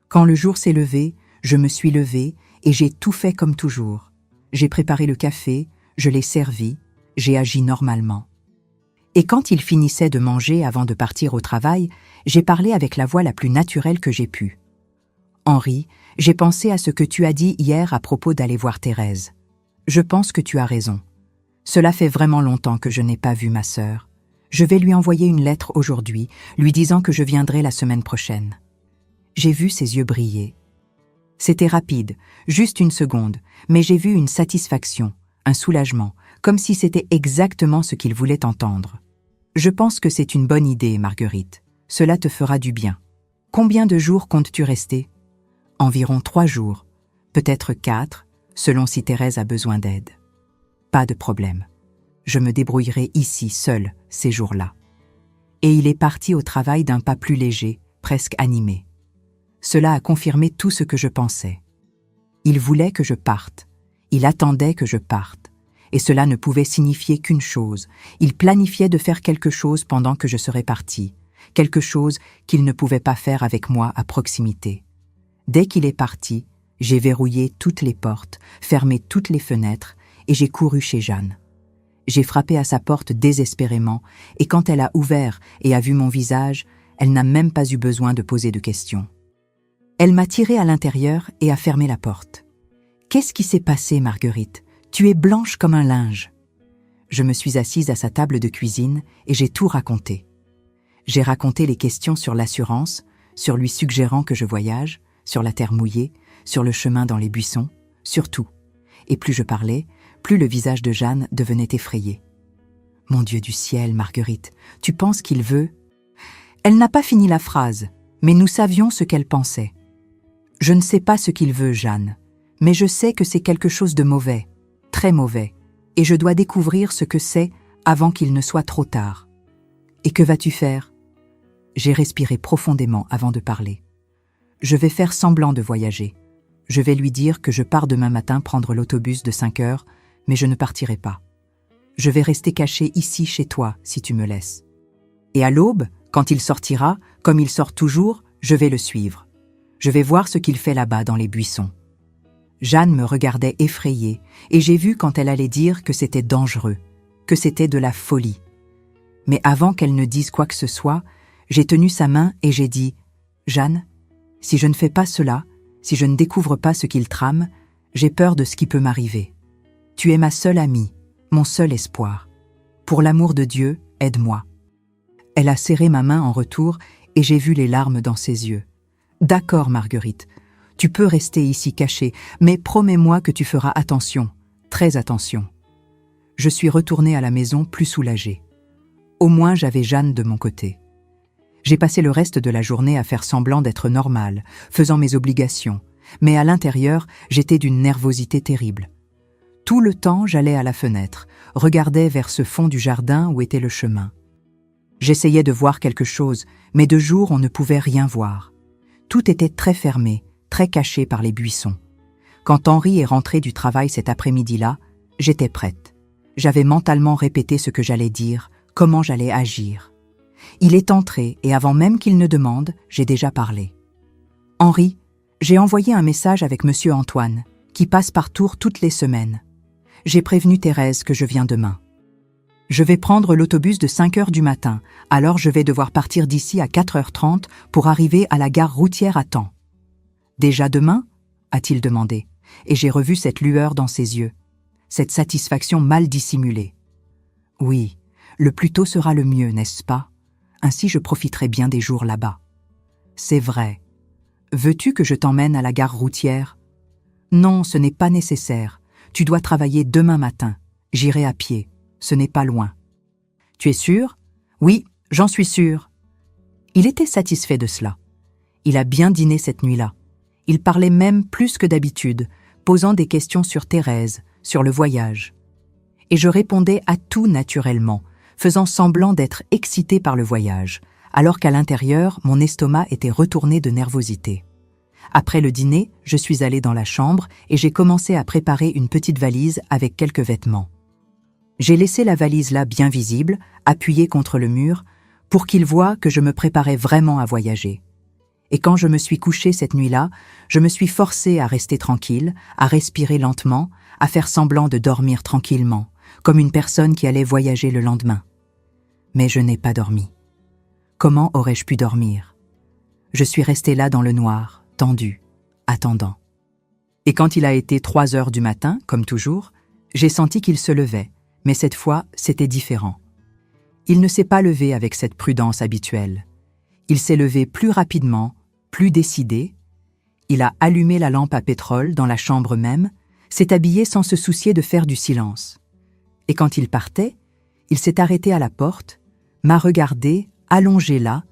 Quand le jour s'est levé, je me suis levée et j'ai tout fait comme toujours. J'ai préparé le café, je l'ai servi, j'ai agi normalement. Et quand il finissait de manger avant de partir au travail, j'ai parlé avec la voix la plus naturelle que j'ai pu. « Henri, j'ai pensé à ce que tu as dit hier à propos d'aller voir Thérèse. Je pense que tu as raison. Cela fait vraiment longtemps que je n'ai pas vu ma sœur. Je vais lui envoyer une lettre aujourd'hui, lui disant que je viendrai la semaine prochaine. » J'ai vu ses yeux briller. C'était rapide, juste une seconde, mais j'ai vu une satisfaction, un soulagement, comme si c'était exactement ce qu'il voulait entendre. « Je pense que c'est une bonne idée, Marguerite. Cela te fera du bien. Combien de jours comptes-tu rester ? » « Environ 3 jours, peut-être 4, selon si Thérèse a besoin d'aide. »« Pas de problème. Je me débrouillerai ici, seule, ces jours-là. » Et il est parti au travail d'un pas plus léger, presque animé. Cela a confirmé tout ce que je pensais. Il voulait que je parte. Il attendait que je parte. Et cela ne pouvait signifier qu'une chose. Il planifiait de faire quelque chose pendant que je serais partie. Quelque chose qu'il ne pouvait pas faire avec moi à proximité. Dès qu'il est parti, j'ai verrouillé toutes les portes, fermé toutes les fenêtres et j'ai couru chez Jeanne. J'ai frappé à sa porte désespérément et quand elle a ouvert et a vu mon visage, elle n'a même pas eu besoin de poser de questions. Elle m'a tiré à l'intérieur et a fermé la porte. « Qu'est-ce qui s'est passé, Marguerite ? Tu es blanche comme un linge. » Je me suis assise à sa table de cuisine et j'ai tout raconté. J'ai raconté les questions sur l'assurance, sur lui suggérant que je voyage, sur la terre mouillée, sur le chemin dans les buissons, sur tout. Et plus je parlais, plus le visage de Jeanne devenait effrayé. « Mon Dieu du ciel, Marguerite, tu penses qu'il veut… » Elle n'a pas fini la phrase, mais nous savions ce qu'elle pensait. « Je ne sais pas ce qu'il veut, Jeanne, mais je sais que c'est quelque chose de mauvais, très mauvais, et je dois découvrir ce que c'est avant qu'il ne soit trop tard. Et que vas-tu faire ?» J'ai respiré profondément avant de parler. « Je vais faire semblant de voyager. Je vais lui dire que je pars demain matin prendre l'autobus de 5 heures, mais je ne partirai pas. Je vais rester caché ici chez toi si tu me laisses. Et à l'aube, quand il sortira, comme il sort toujours, je vais le suivre. Je vais voir ce qu'il fait là-bas dans les buissons. » Jeanne me regardait effrayée, et j'ai vu quand elle allait dire que c'était dangereux, que c'était de la folie. Mais avant qu'elle ne dise quoi que ce soit, j'ai tenu sa main et j'ai dit « Jeanne, si je ne fais pas cela, si je ne découvre pas ce qu'il trame, j'ai peur de ce qui peut m'arriver. Tu es ma seule amie, mon seul espoir. Pour l'amour de Dieu, aide-moi. » Elle a serré ma main en retour et j'ai vu les larmes dans ses yeux. « D'accord, Marguerite, tu peux rester ici cachée, mais promets-moi que tu feras attention, très attention. » Je suis retournée à la maison plus soulagée. Au moins j'avais Jeanne de mon côté. J'ai passé le reste de la journée à faire semblant d'être normale, faisant mes obligations, mais à l'intérieur, j'étais d'une nervosité terrible. Tout le temps, j'allais à la fenêtre, regardais vers ce fond du jardin où était le chemin. J'essayais de voir quelque chose, mais de jour on ne pouvait rien voir. Tout était très fermé, très caché par les buissons. Quand Henri est rentré du travail cet après-midi-là, j'étais prête. J'avais mentalement répété ce que j'allais dire, comment j'allais agir. Il est entré et avant même qu'il ne demande, j'ai déjà parlé. « Henri, j'ai envoyé un message avec Monsieur Antoine, qui passe par Tours toutes les semaines. J'ai prévenu Thérèse que je viens demain. Je vais prendre l'autobus de 5 heures du matin, alors je vais devoir partir d'ici à 4h30 pour arriver à la gare routière à temps. »« Déjà demain ?» a-t-il demandé, et j'ai revu cette lueur dans ses yeux, cette satisfaction mal dissimulée. « Oui, le plus tôt sera le mieux, n'est-ce pas ? Ainsi je profiterai bien des jours là-bas. »« C'est vrai. Veux-tu que je t'emmène à la gare routière ? » ?»« Non, ce n'est pas nécessaire. Tu dois travailler demain matin. J'irai à pied. Ce n'est pas loin. »« Tu es sûr ? » ?»« Oui, j'en suis sûr. » Il était satisfait de cela. Il a bien dîné cette nuit-là. Il parlait même plus que d'habitude, posant des questions sur Thérèse, sur le voyage. Et je répondais à tout naturellement, faisant semblant d'être excité par le voyage, alors qu'à l'intérieur, mon estomac était retourné de nervosité. Après le dîner, je suis allée dans la chambre et j'ai commencé à préparer une petite valise avec quelques vêtements. J'ai laissé la valise là bien visible, appuyée contre le mur, pour qu'il voie que je me préparais vraiment à voyager. Et quand je me suis couchée cette nuit-là, je me suis forcée à rester tranquille, à respirer lentement, à faire semblant de dormir tranquillement, comme une personne qui allait voyager le lendemain. Mais je n'ai pas dormi. Comment aurais-je pu dormir ? Je suis restée là dans le noir, tendue, attendant. Et quand il a été 3 heures du matin, comme toujours, j'ai senti qu'il se levait, mais cette fois, c'était différent. Il ne s'est pas levé avec cette prudence habituelle. Il s'est levé plus rapidement, plus décidé. Il a allumé la lampe à pétrole dans la chambre même, s'est habillé sans se soucier de faire du silence. Et quand il partait, il s'est arrêté à la porte, m'a regardé, allongé là,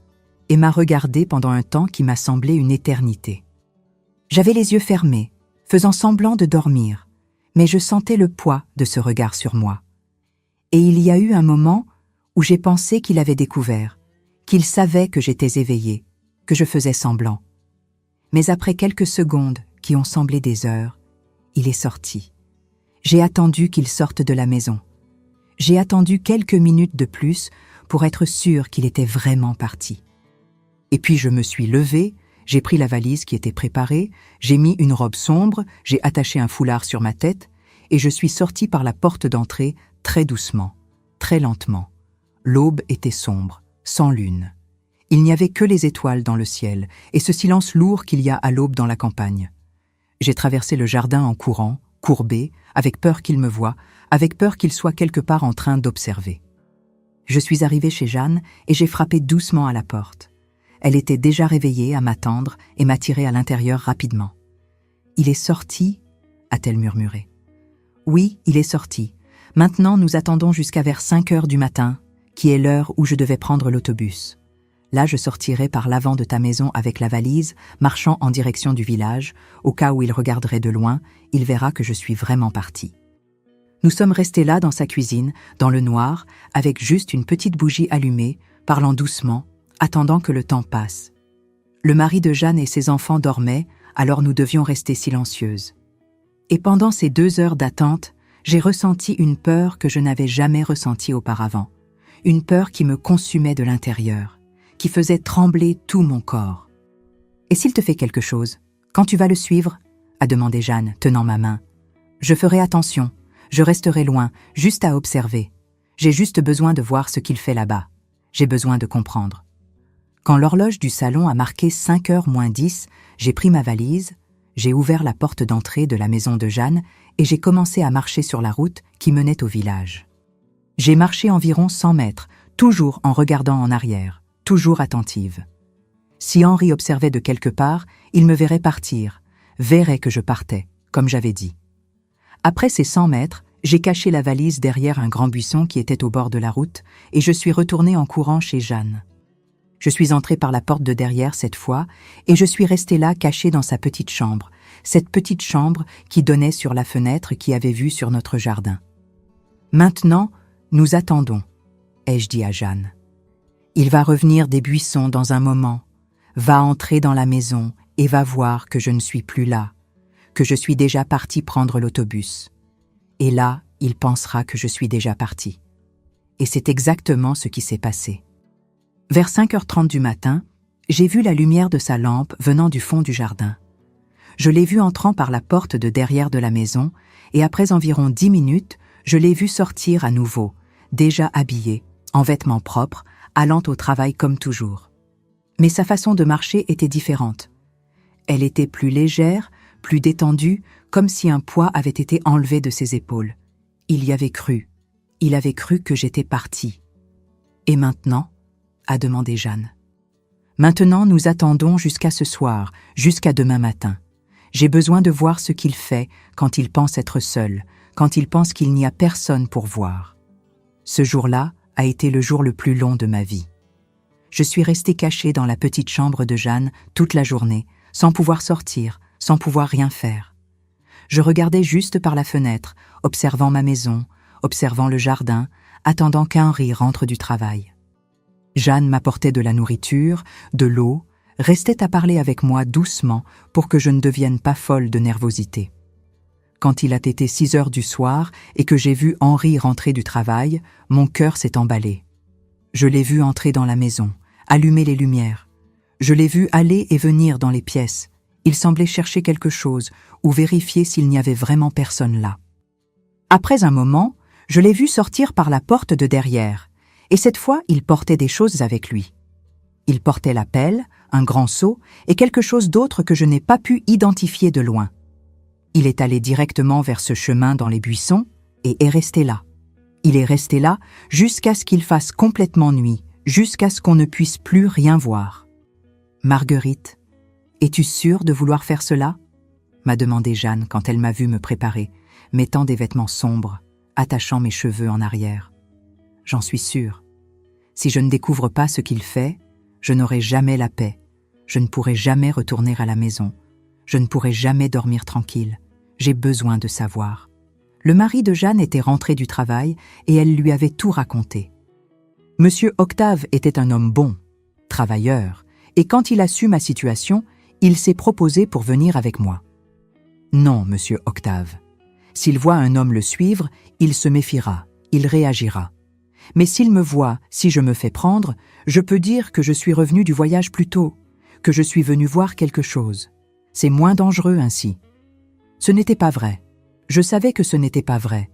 et m'a regardé pendant un temps qui m'a semblé une éternité. J'avais les yeux fermés, faisant semblant de dormir, mais je sentais le poids de ce regard sur moi. Et il y a eu un moment où j'ai pensé qu'il avait découvert, qu'il savait que j'étais éveillée, que je faisais semblant. Mais après quelques secondes qui ont semblé des heures, il est sorti. J'ai attendu qu'il sorte de la maison. J'ai attendu quelques minutes de plus pour être sûre qu'il était vraiment parti. Et puis je me suis levée, j'ai pris la valise qui était préparée, j'ai mis une robe sombre, j'ai attaché un foulard sur ma tête et je suis sortie par la porte d'entrée très doucement, très lentement. L'aube était sombre, sans lune. Il n'y avait que les étoiles dans le ciel et ce silence lourd qu'il y a à l'aube dans la campagne. J'ai traversé le jardin en courant, courbé, avec peur qu'il me voie, avec peur qu'il soit quelque part en train d'observer. Je suis arrivée chez Jeanne et j'ai frappé doucement à la porte. Elle était déjà réveillée à m'attendre et m'a tiré à l'intérieur rapidement. « Il est sorti ?» a-t-elle murmuré. « Oui, il est sorti. Maintenant, nous attendons jusqu'à vers 5 heures du matin, qui est l'heure où je devais prendre l'autobus. Là, je sortirai par l'avant de ta maison avec la valise, marchant en direction du village. Au cas où il regarderait de loin, il verra que je suis vraiment partie. » Nous sommes restés là dans sa cuisine, dans le noir, avec juste une petite bougie allumée, parlant doucement, attendant que le temps passe. Le mari de Jeanne et ses enfants dormaient, alors nous devions rester silencieuses. Et pendant ces 2 heures d'attente, j'ai ressenti une peur que je n'avais jamais ressentie auparavant. Une peur qui me consumait de l'intérieur, qui faisait trembler tout mon corps. « Et s'il te fait quelque chose, quand tu vas le suivre ?» a demandé Jeanne, tenant ma main. « Je ferai attention. Je resterai loin, juste à observer. J'ai juste besoin de voir ce qu'il fait là-bas. J'ai besoin de comprendre. » Quand l'horloge du salon a marqué 5 heures moins 10, j'ai pris ma valise, j'ai ouvert la porte d'entrée de la maison de Jeanne et j'ai commencé à marcher sur la route qui menait au village. J'ai marché environ 100 mètres, toujours en regardant en arrière, toujours attentive. Si Henri observait de quelque part, il me verrait partir, verrait que je partais, comme j'avais dit. Après ces 100 mètres, j'ai caché la valise derrière un grand buisson qui était au bord de la route et je suis retournée en courant chez Jeanne. Je suis entrée par la porte de derrière cette fois et je suis restée là cachée dans sa petite chambre, cette petite chambre qui donnait sur la fenêtre qui avait vue sur notre jardin. « Maintenant, nous attendons », ai-je dit à Jeanne. « Il va revenir des buissons dans un moment, va entrer dans la maison et va voir que je ne suis plus là, que je suis déjà partie prendre l'autobus. Et là, il pensera que je suis déjà partie. » Et c'est exactement ce qui s'est passé. Vers 5h30 du matin, j'ai vu la lumière de sa lampe venant du fond du jardin. Je l'ai vu entrant par la porte de derrière de la maison et après environ 10 minutes, je l'ai vu sortir à nouveau, déjà habillé, en vêtements propres, allant au travail comme toujours. Mais sa façon de marcher était différente. Elle était plus légère, plus détendue, comme si un poids avait été enlevé de ses épaules. Il y avait cru. Il avait cru que j'étais partie. « Et maintenant ?» a demandé Jeanne. « Maintenant, nous attendons jusqu'à ce soir, jusqu'à demain matin. J'ai besoin de voir ce qu'il fait quand il pense être seul, quand il pense qu'il n'y a personne pour voir. Ce jour-là a été le jour le plus long de ma vie. Je suis restée cachée dans la petite chambre de Jeanne toute la journée, sans pouvoir sortir, sans pouvoir rien faire. Je regardais juste par la fenêtre, observant ma maison, observant le jardin, attendant qu'Henri rentre du travail. Jeanne m'apportait de la nourriture, de l'eau, restait à parler avec moi doucement pour que je ne devienne pas folle de nervosité. Quand il a été 6 heures du soir et que j'ai vu Henri rentrer du travail, mon cœur s'est emballé. Je l'ai vu entrer dans la maison, allumer les lumières. Je l'ai vu aller et venir dans les pièces. Il semblait chercher quelque chose ou vérifier s'il n'y avait vraiment personne là. Après un moment, je l'ai vu sortir par la porte de derrière, et cette fois, il portait des choses avec lui. Il portait la pelle, un grand seau et quelque chose d'autre que je n'ai pas pu identifier de loin. Il est allé directement vers ce chemin dans les buissons et est resté là. Il est resté là jusqu'à ce qu'il fasse complètement nuit, jusqu'à ce qu'on ne puisse plus rien voir. « Marguerite, es-tu sûre de vouloir faire cela ?» m'a demandé Jeanne quand elle m'a vu me préparer, mettant des vêtements sombres, attachant mes cheveux en arrière. « J'en suis sûre. Si je ne découvre pas ce qu'il fait, je n'aurai jamais la paix. Je ne pourrai jamais retourner à la maison. Je ne pourrai jamais dormir tranquille. J'ai besoin de savoir. » Le mari de Jeanne était rentré du travail et elle lui avait tout raconté. Monsieur Octave était un homme bon, travailleur, et quand il a su ma situation, il s'est proposé pour venir avec moi. Non, monsieur Octave. S'il voit un homme le suivre, il se méfiera, il réagira. Mais s'il me voit, si je me fais prendre, je peux dire que je suis revenu du voyage plus tôt, que je suis venu voir quelque chose. C'est moins dangereux ainsi. Ce n'était pas vrai. Je savais que ce n'était pas vrai,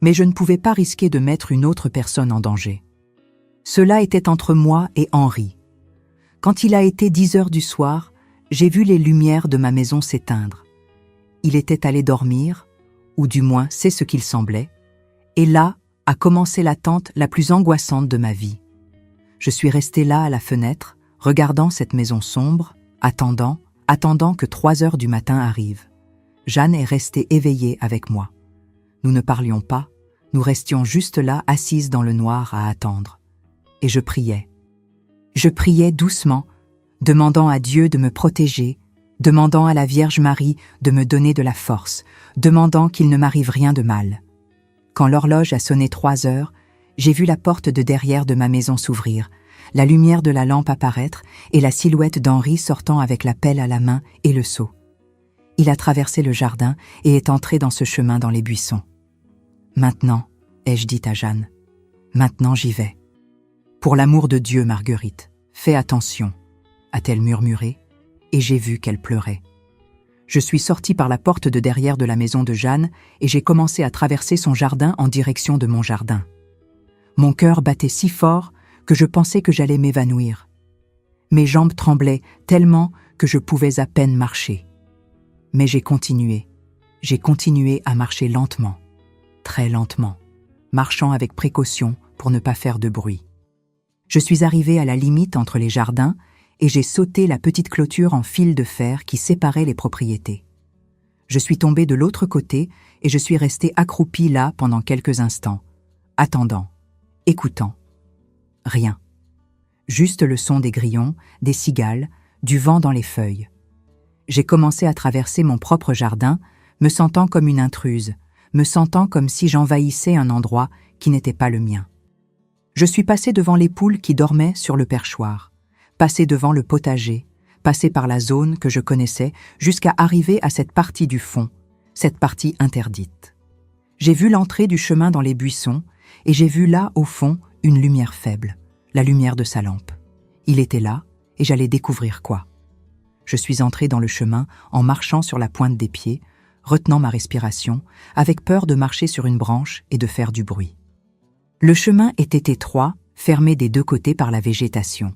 mais je ne pouvais pas risquer de mettre une autre personne en danger. Cela était entre moi et Henri. Quand il a été 10 heures du soir, j'ai vu les lumières de ma maison s'éteindre. Il était allé dormir, ou du moins c'est ce qu'il semblait, et là, a commencé l'attente la plus angoissante de ma vie. Je suis restée là à la fenêtre, regardant cette maison sombre, attendant que 3 heures du matin arrivent. Jeanne est restée éveillée avec moi. Nous ne parlions pas, nous restions juste là, assises dans le noir à attendre. Et je priais. Je priais doucement, demandant à Dieu de me protéger, demandant à la Vierge Marie de me donner de la force, demandant qu'il ne m'arrive rien de mal. Quand l'horloge a sonné 3 heures, j'ai vu la porte de derrière de ma maison s'ouvrir, la lumière de la lampe apparaître et la silhouette d'Henri sortant avec la pelle à la main et le seau. Il a traversé le jardin et est entré dans ce chemin dans les buissons. « Maintenant, ai-je dit à Jeanne, maintenant j'y vais. Pour l'amour de Dieu, Marguerite, fais attention, a-t-elle murmuré, et j'ai vu qu'elle pleurait. Je suis sortie par la porte de derrière de la maison de Jeanne et j'ai commencé à traverser son jardin en direction de mon jardin. Mon cœur battait si fort que je pensais que j'allais m'évanouir. Mes jambes tremblaient tellement que je pouvais à peine marcher. Mais j'ai continué à marcher lentement, très lentement, marchant avec précaution pour ne pas faire de bruit. Je suis arrivée à la limite entre les jardins et j'ai sauté la petite clôture en fil de fer qui séparait les propriétés. Je suis tombée de l'autre côté et je suis restée accroupie là pendant quelques instants, attendant, écoutant. Rien. Juste le son des grillons, des cigales, du vent dans les feuilles. J'ai commencé à traverser mon propre jardin, me sentant comme une intruse, me sentant comme si j'envahissais un endroit qui n'était pas le mien. Je suis passée devant les poules qui dormaient sur le perchoir, passée devant le potager, passée par la zone que je connaissais jusqu'à arriver à cette partie du fond, cette partie interdite. J'ai vu l'entrée du chemin dans les buissons et j'ai vu là, au fond, une lumière faible, la lumière de sa lampe. Il était là et j'allais découvrir quoi. Je suis entrée dans le chemin en marchant sur la pointe des pieds, retenant ma respiration, avec peur de marcher sur une branche et de faire du bruit. Le chemin était étroit, fermé des deux côtés par la végétation.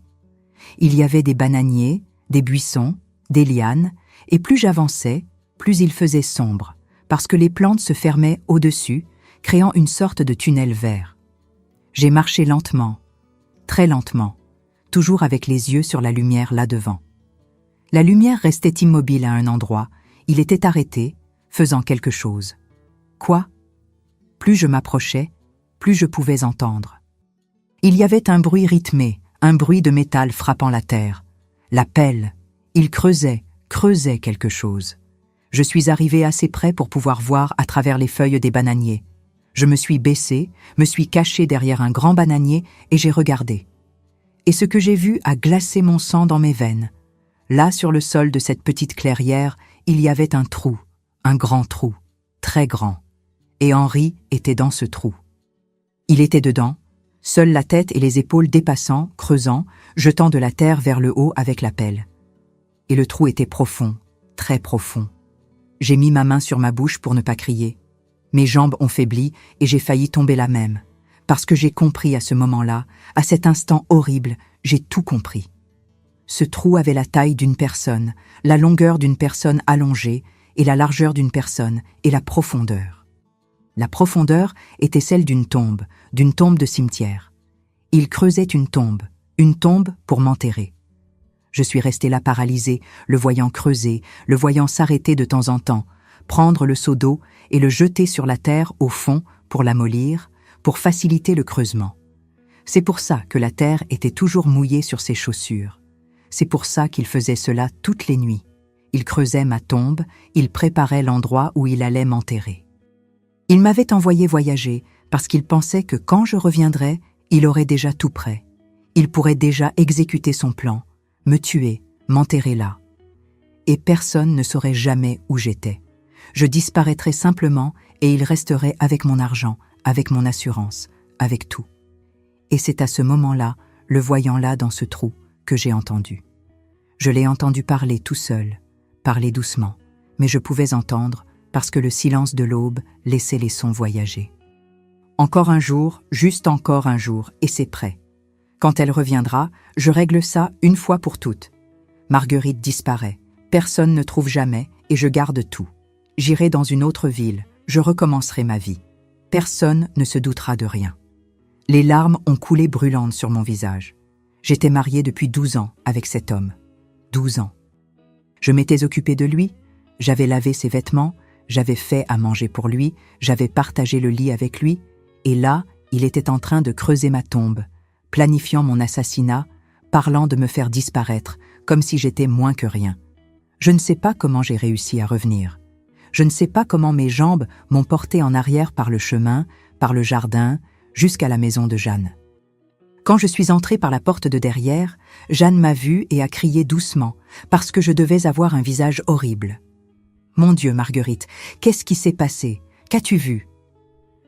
Il y avait des bananiers, des buissons, des lianes, et plus j'avançais, plus il faisait sombre, parce que les plantes se fermaient au-dessus, créant une sorte de tunnel vert. J'ai marché lentement, très lentement, toujours avec les yeux sur la lumière là devant. La lumière restait immobile à un endroit, il était arrêté, faisant quelque chose. Quoi? Plus je m'approchais, plus je pouvais entendre. Il y avait un bruit rythmé, un bruit de métal frappant la terre. La pelle, il creusait quelque chose. Je suis arrivée assez près pour pouvoir voir à travers les feuilles des bananiers. Je me suis baissée, me suis cachée derrière un grand bananier et j'ai regardé. Et ce que j'ai vu a glacé mon sang dans mes veines. Là, sur le sol de cette petite clairière, il y avait un trou, un grand trou, très grand. Et Henri était dans ce trou. Il était dedans, seule la tête et les épaules dépassant, creusant, jetant de la terre vers le haut avec la pelle. Et le trou était profond, très profond. J'ai mis ma main sur ma bouche pour ne pas crier. Mes jambes ont faibli et j'ai failli tomber là même. Parce que j'ai compris à ce moment-là, à cet instant horrible, j'ai tout compris. Ce trou avait la taille d'une personne, la longueur d'une personne allongée, et la largeur d'une personne, et la profondeur. La profondeur était celle d'une tombe de cimetière. Il creusait une tombe pour m'enterrer. Je suis restée là paralysée, le voyant creuser, le voyant s'arrêter de temps en temps, prendre le seau d'eau et le jeter sur la terre au fond pour l'amollir, pour faciliter le creusement. C'est pour ça que la terre était toujours mouillée sur ses chaussures. C'est pour ça qu'il faisait cela toutes les nuits. Il creusait ma tombe, il préparait l'endroit où il allait m'enterrer. Il m'avait envoyé voyager parce qu'il pensait que quand je reviendrais, il aurait déjà tout prêt. Il pourrait déjà exécuter son plan, me tuer, m'enterrer là. Et personne ne saurait jamais où j'étais. Je disparaîtrais simplement et il resterait avec mon argent, avec mon assurance, avec tout. Et c'est à ce moment-là, le voyant là dans ce trou, que j'ai entendu. Je l'ai entendu parler tout seul, parler doucement, mais je pouvais entendre parce que le silence de l'aube laissait les sons voyager. Encore un jour, juste encore un jour, et c'est prêt. Quand elle reviendra, je règle ça une fois pour toutes. Marguerite disparaît, personne ne trouve jamais et je garde tout. J'irai dans une autre ville, je recommencerai ma vie. Personne ne se doutera de rien. Les larmes ont coulé brûlantes sur mon visage. J'étais mariée depuis 12 ans avec cet homme. 12 ans. Je m'étais occupée de lui, j'avais lavé ses vêtements, j'avais fait à manger pour lui, j'avais partagé le lit avec lui, et là, il était en train de creuser ma tombe, planifiant mon assassinat, parlant de me faire disparaître, comme si j'étais moins que rien. Je ne sais pas comment j'ai réussi à revenir. Je ne sais pas comment mes jambes m'ont porté en arrière par le chemin, par le jardin, jusqu'à la maison de Jeanne. Quand je suis entrée par la porte de derrière, Jeanne m'a vue et a crié doucement, parce que je devais avoir un visage horrible. « Mon Dieu, Marguerite, qu'est-ce qui s'est passé? Qu'as-tu vu ?»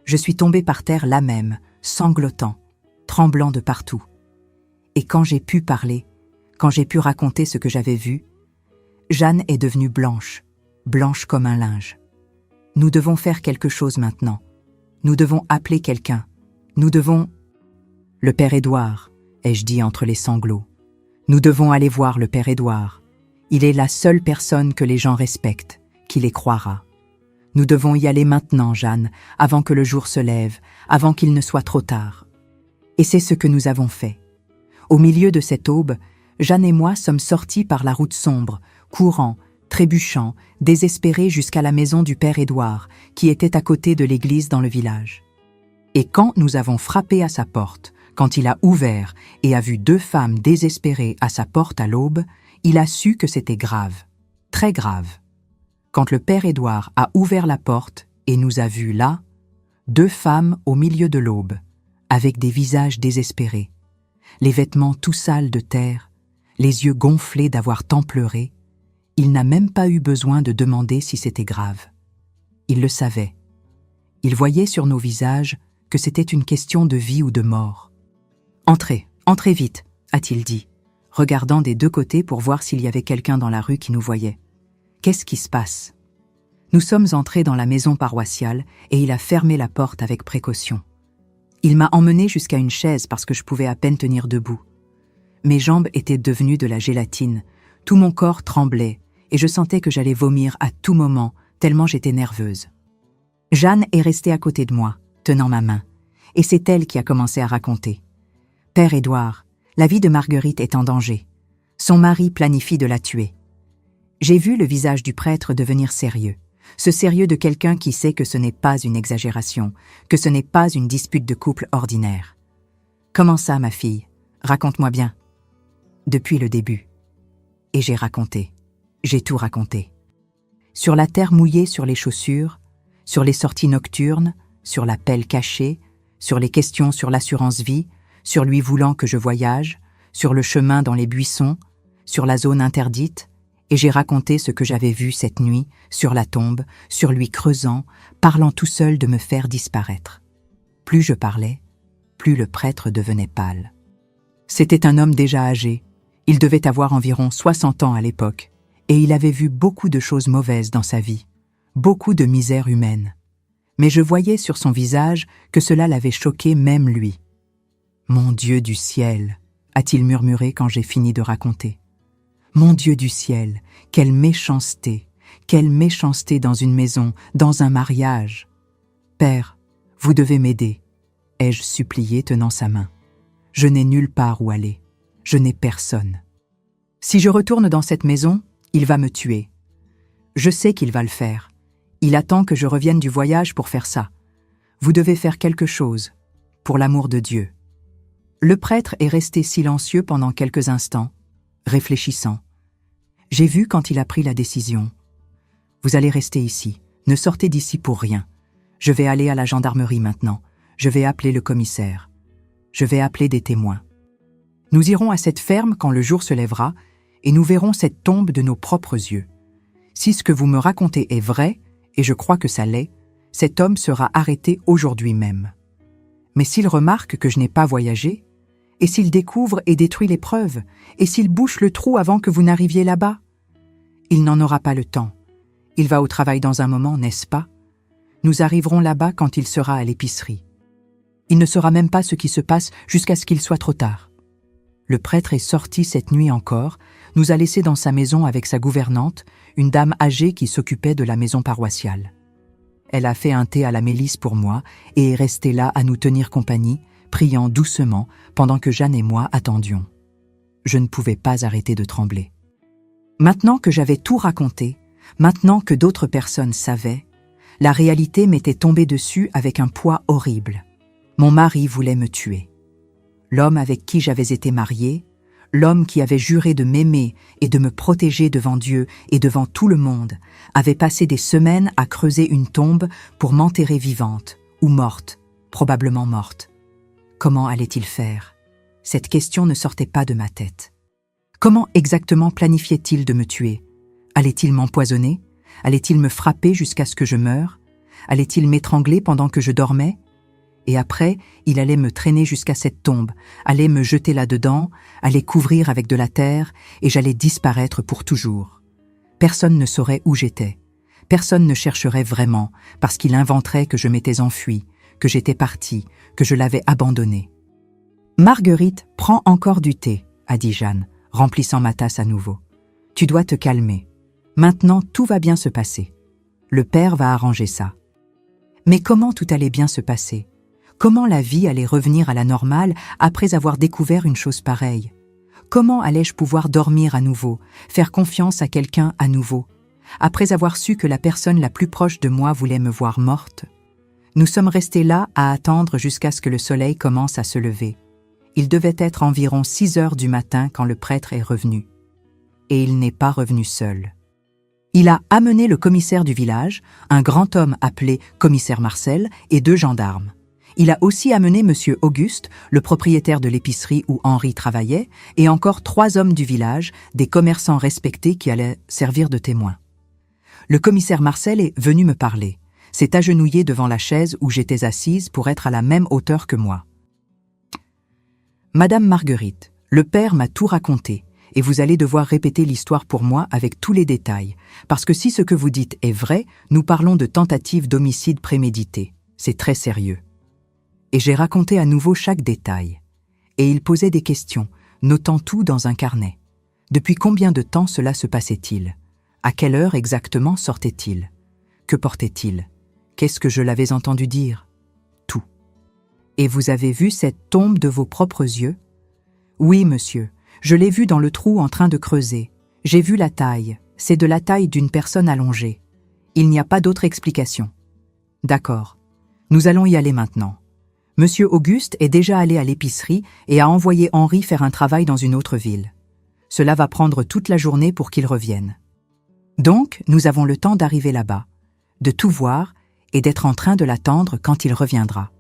Je suis tombée par terre là même, sanglotant, tremblant de partout. Et quand j'ai pu parler, quand j'ai pu raconter ce que j'avais vu, Jeanne est devenue blanche, blanche comme un linge. « Nous devons faire quelque chose maintenant. Nous devons appeler quelqu'un. Nous devons... » « Le père Édouard, ai-je dit entre les sanglots. Nous devons aller voir le père Édouard. Il est la seule personne que les gens respectent, qui les croira. Nous devons y aller maintenant, Jeanne, avant que le jour se lève, avant qu'il ne soit trop tard. » Et c'est ce que nous avons fait. Au milieu de cette aube, Jeanne et moi sommes sortis par la route sombre, courant, trébuchant, désespérés jusqu'à la maison du père Édouard, qui était à côté de l'église dans le village. Et quand nous avons frappé à sa porte, quand il a ouvert et a vu 2 femmes désespérées à sa porte à l'aube, il a su que c'était grave, très grave. Quand le père Édouard a ouvert la porte et nous a vus là, 2 femmes au milieu de l'aube, avec des visages désespérés, les vêtements tout sales de terre, les yeux gonflés d'avoir tant pleuré, il n'a même pas eu besoin de demander si c'était grave. Il le savait. Il voyait sur nos visages que c'était une question de vie ou de mort. « Entrez, entrez vite », a-t-il dit, regardant des 2 côtés pour voir s'il y avait quelqu'un dans la rue qui nous voyait. « Qu'est-ce qui se passe ?» Nous sommes entrés dans la maison paroissiale et il a fermé la porte avec précaution. Il m'a emmené jusqu'à une chaise parce que je pouvais à peine tenir debout. Mes jambes étaient devenues de la gélatine, tout mon corps tremblait et je sentais que j'allais vomir à tout moment tellement j'étais nerveuse. Jeanne est restée à côté de moi, tenant ma main, et c'est elle qui a commencé à raconter. « Père Édouard, la vie de Marguerite est en danger. Son mari planifie de la tuer. » J'ai vu le visage du prêtre devenir sérieux, ce sérieux de quelqu'un qui sait que ce n'est pas une exagération, que ce n'est pas une dispute de couple ordinaire. « Comment ça, ma fille? Raconte-moi bien. » Depuis le début. Et j'ai raconté. J'ai tout raconté. Sur la terre mouillée sur les chaussures, sur les sorties nocturnes, sur la pelle cachée, sur les questions sur l'assurance vie, sur lui voulant que je voyage, sur le chemin dans les buissons, sur la zone interdite, et j'ai raconté ce que j'avais vu cette nuit, sur la tombe, sur lui creusant, parlant tout seul de me faire disparaître. Plus je parlais, plus le prêtre devenait pâle. C'était un homme déjà âgé, il devait avoir environ 60 ans à l'époque, et il avait vu beaucoup de choses mauvaises dans sa vie, beaucoup de misère humaine. Mais je voyais sur son visage que cela l'avait choqué même lui. « Mon Dieu du ciel !» a-t-il murmuré quand j'ai fini de raconter. « Mon Dieu du ciel, quelle méchanceté dans une maison, dans un mariage. Père, vous devez m'aider, ai-je supplié tenant sa main. Je n'ai nulle part où aller, je n'ai personne. Si je retourne dans cette maison, il va me tuer. Je sais qu'il va le faire. Il attend que je revienne du voyage pour faire ça. Vous devez faire quelque chose, pour l'amour de Dieu. » Le prêtre est resté silencieux pendant quelques instants, réfléchissant. J'ai vu quand il a pris la décision. « Vous allez rester ici, ne sortez d'ici pour rien. Je vais aller à la gendarmerie maintenant. Je vais appeler le commissaire. Je vais appeler des témoins. Nous irons à cette ferme quand le jour se lèvera et nous verrons cette tombe de nos propres yeux. Si ce que vous me racontez est vrai, et je crois que ça l'est, cet homme sera arrêté aujourd'hui même. Mais s'il remarque que je n'ai pas voyagé, et s'il découvre et détruit les preuves, et s'il bouche le trou avant que vous n'arriviez là-bas, il n'en aura pas le temps. Il va au travail dans un moment, n'est-ce pas? Nous arriverons là-bas quand il sera à l'épicerie. Il ne saura même pas ce qui se passe jusqu'à ce qu'il soit trop tard. Le prêtre est sorti cette nuit encore, nous a laissés dans sa maison avec sa gouvernante, une dame âgée qui s'occupait de la maison paroissiale. Elle a fait un thé à la mélisse pour moi et est restée là à nous tenir compagnie, priant doucement pendant que Jeanne et moi attendions. Je ne pouvais pas arrêter de trembler. Maintenant que j'avais tout raconté, maintenant que d'autres personnes savaient, la réalité m'était tombée dessus avec un poids horrible. Mon mari voulait me tuer. L'homme avec qui j'avais été mariée, l'homme qui avait juré de m'aimer et de me protéger devant Dieu et devant tout le monde, avait passé des semaines à creuser une tombe pour m'enterrer vivante, ou morte, probablement morte. Comment allait-il faire? Cette question ne sortait pas de ma tête. Comment exactement planifiait-il de me tuer? Allait-il m'empoisonner? Allait-il me frapper jusqu'à ce que je meure? Allait-il m'étrangler pendant que je dormais? Et après, il allait me traîner jusqu'à cette tombe, allait me jeter là-dedans, allait couvrir avec de la terre, et j'allais disparaître pour toujours. Personne ne saurait où j'étais. Personne ne chercherait vraiment, parce qu'il inventerait que je m'étais enfuie, que j'étais partie, que je l'avais abandonné. « Marguerite, prends encore du thé, » a dit Jeanne, remplissant ma tasse à nouveau. « Tu dois te calmer. Maintenant, tout va bien se passer. Le père va arranger ça. » Mais comment tout allait bien se passer? Comment la vie allait revenir à la normale après avoir découvert une chose pareille? Comment allais-je pouvoir dormir à nouveau, faire confiance à quelqu'un à nouveau, après avoir su que la personne la plus proche de moi voulait me voir morte? Nous sommes restés là à attendre jusqu'à ce que le soleil commence à se lever. Il devait être environ 6 heures du matin quand le prêtre est revenu. Et il n'est pas revenu seul. Il a amené le commissaire du village, un grand homme appelé commissaire Marcel, et 2 gendarmes. Il a aussi amené Monsieur Auguste, le propriétaire de l'épicerie où Henri travaillait, et encore 3 hommes du village, des commerçants respectés qui allaient servir de témoins. Le commissaire Marcel est venu me parler, s'est agenouillé devant la chaise où j'étais assise pour être à la même hauteur que moi. « Madame Marguerite, le père m'a tout raconté, et vous allez devoir répéter l'histoire pour moi avec tous les détails, parce que si ce que vous dites est vrai, nous parlons de tentative d'homicide prémédité. C'est très sérieux. » Et j'ai raconté à nouveau chaque détail. Et il posait des questions, notant tout dans un carnet. Depuis combien de temps cela se passait-il? À quelle heure exactement sortait-il? Que portait-il? Qu'est-ce que je l'avais entendu dire? Tout. Et vous avez vu cette tombe de vos propres yeux? Oui, monsieur. Je l'ai vue dans le trou en train de creuser. J'ai vu la taille. C'est de la taille d'une personne allongée. Il n'y a pas d'autre explication. D'accord. Nous allons y aller maintenant. Monsieur Auguste est déjà allé à l'épicerie et a envoyé Henri faire un travail dans une autre ville. Cela va prendre toute la journée pour qu'il revienne. Donc, nous avons le temps d'arriver là-bas, de tout voir et d'être en train de l'attendre quand il reviendra.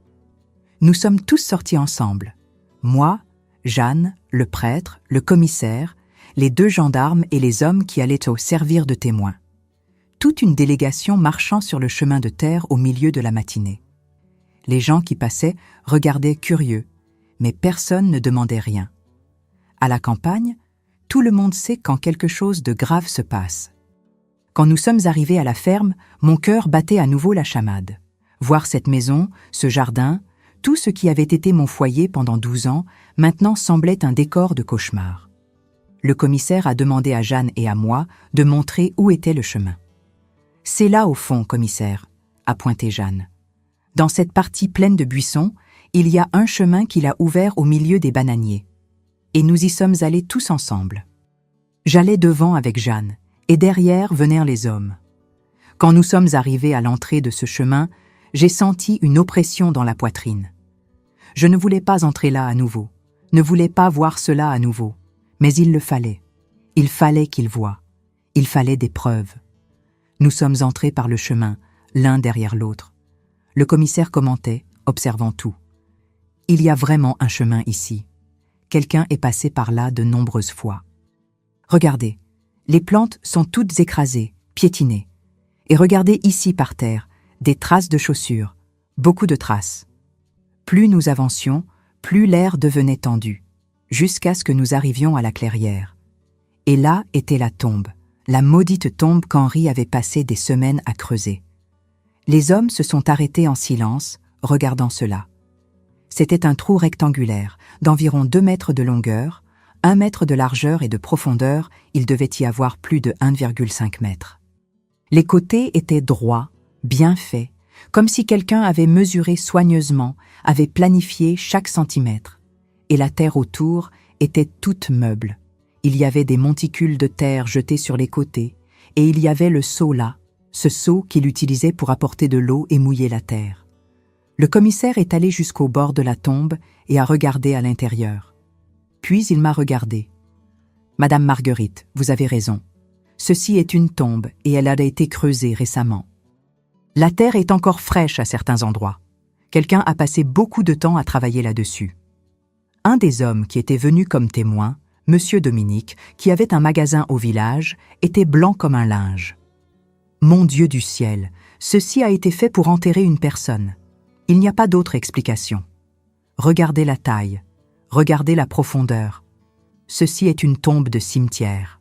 Nous sommes tous sortis ensemble. Moi, Jeanne, le prêtre, le commissaire, les 2 gendarmes et les hommes qui allaient au servir de témoins. Toute une délégation marchant sur le chemin de terre au milieu de la matinée. Les gens qui passaient regardaient curieux, mais personne ne demandait rien. À la campagne, tout le monde sait quand quelque chose de grave se passe. Quand nous sommes arrivés à la ferme, mon cœur battait à nouveau la chamade. Voir cette maison, ce jardin, tout ce qui avait été mon foyer pendant 12 ans, maintenant semblait un décor de cauchemar. Le commissaire a demandé à Jeanne et à moi de montrer où était le chemin. « C'est là au fond, commissaire », a pointé Jeanne. Dans cette partie pleine de buissons, il y a un chemin qu'il a ouvert au milieu des bananiers. Et nous y sommes allés tous ensemble. J'allais devant avec Jeanne, et derrière vinrent les hommes. Quand nous sommes arrivés à l'entrée de ce chemin, j'ai senti une oppression dans la poitrine. Je ne voulais pas entrer là à nouveau, ne voulais pas voir cela à nouveau, mais il le fallait. Il fallait qu'il voie. Il fallait des preuves. Nous sommes entrés par le chemin, l'un derrière l'autre. Le commissaire commentait, observant tout. « Il y a vraiment un chemin ici. Quelqu'un est passé par là de nombreuses fois. Regardez, les plantes sont toutes écrasées, piétinées. Et regardez ici par terre, des traces de chaussures, beaucoup de traces. Plus nous avancions, plus l'air devenait tendu, jusqu'à ce que nous arrivions à la clairière. Et là était la tombe, la maudite tombe qu'Henri avait passé des semaines à creuser. Les hommes se sont arrêtés en silence, regardant cela. C'était un trou rectangulaire, d'environ 2 mètres de longueur, 1 mètre de largeur et de profondeur, il devait y avoir plus de 1,5 mètre. Les côtés étaient droits, bien faits, comme si quelqu'un avait mesuré soigneusement, avait planifié chaque centimètre. Et la terre autour était toute meuble. Il y avait des monticules de terre jetés sur les côtés, et il y avait le seau là, ce seau qu'il utilisait pour apporter de l'eau et mouiller la terre. Le commissaire est allé jusqu'au bord de la tombe et a regardé à l'intérieur. Puis il m'a regardé. « Madame Marguerite, vous avez raison. Ceci est une tombe et elle a été creusée récemment. La terre est encore fraîche à certains endroits. Quelqu'un a passé beaucoup de temps à travailler là-dessus. Un des hommes qui était venu comme témoin, Monsieur Dominique, qui avait un magasin au village, était blanc comme un linge. Mon Dieu du ciel, ceci a été fait pour enterrer une personne. Il n'y a pas d'autre explication. Regardez la taille, regardez la profondeur. Ceci est une tombe de cimetière.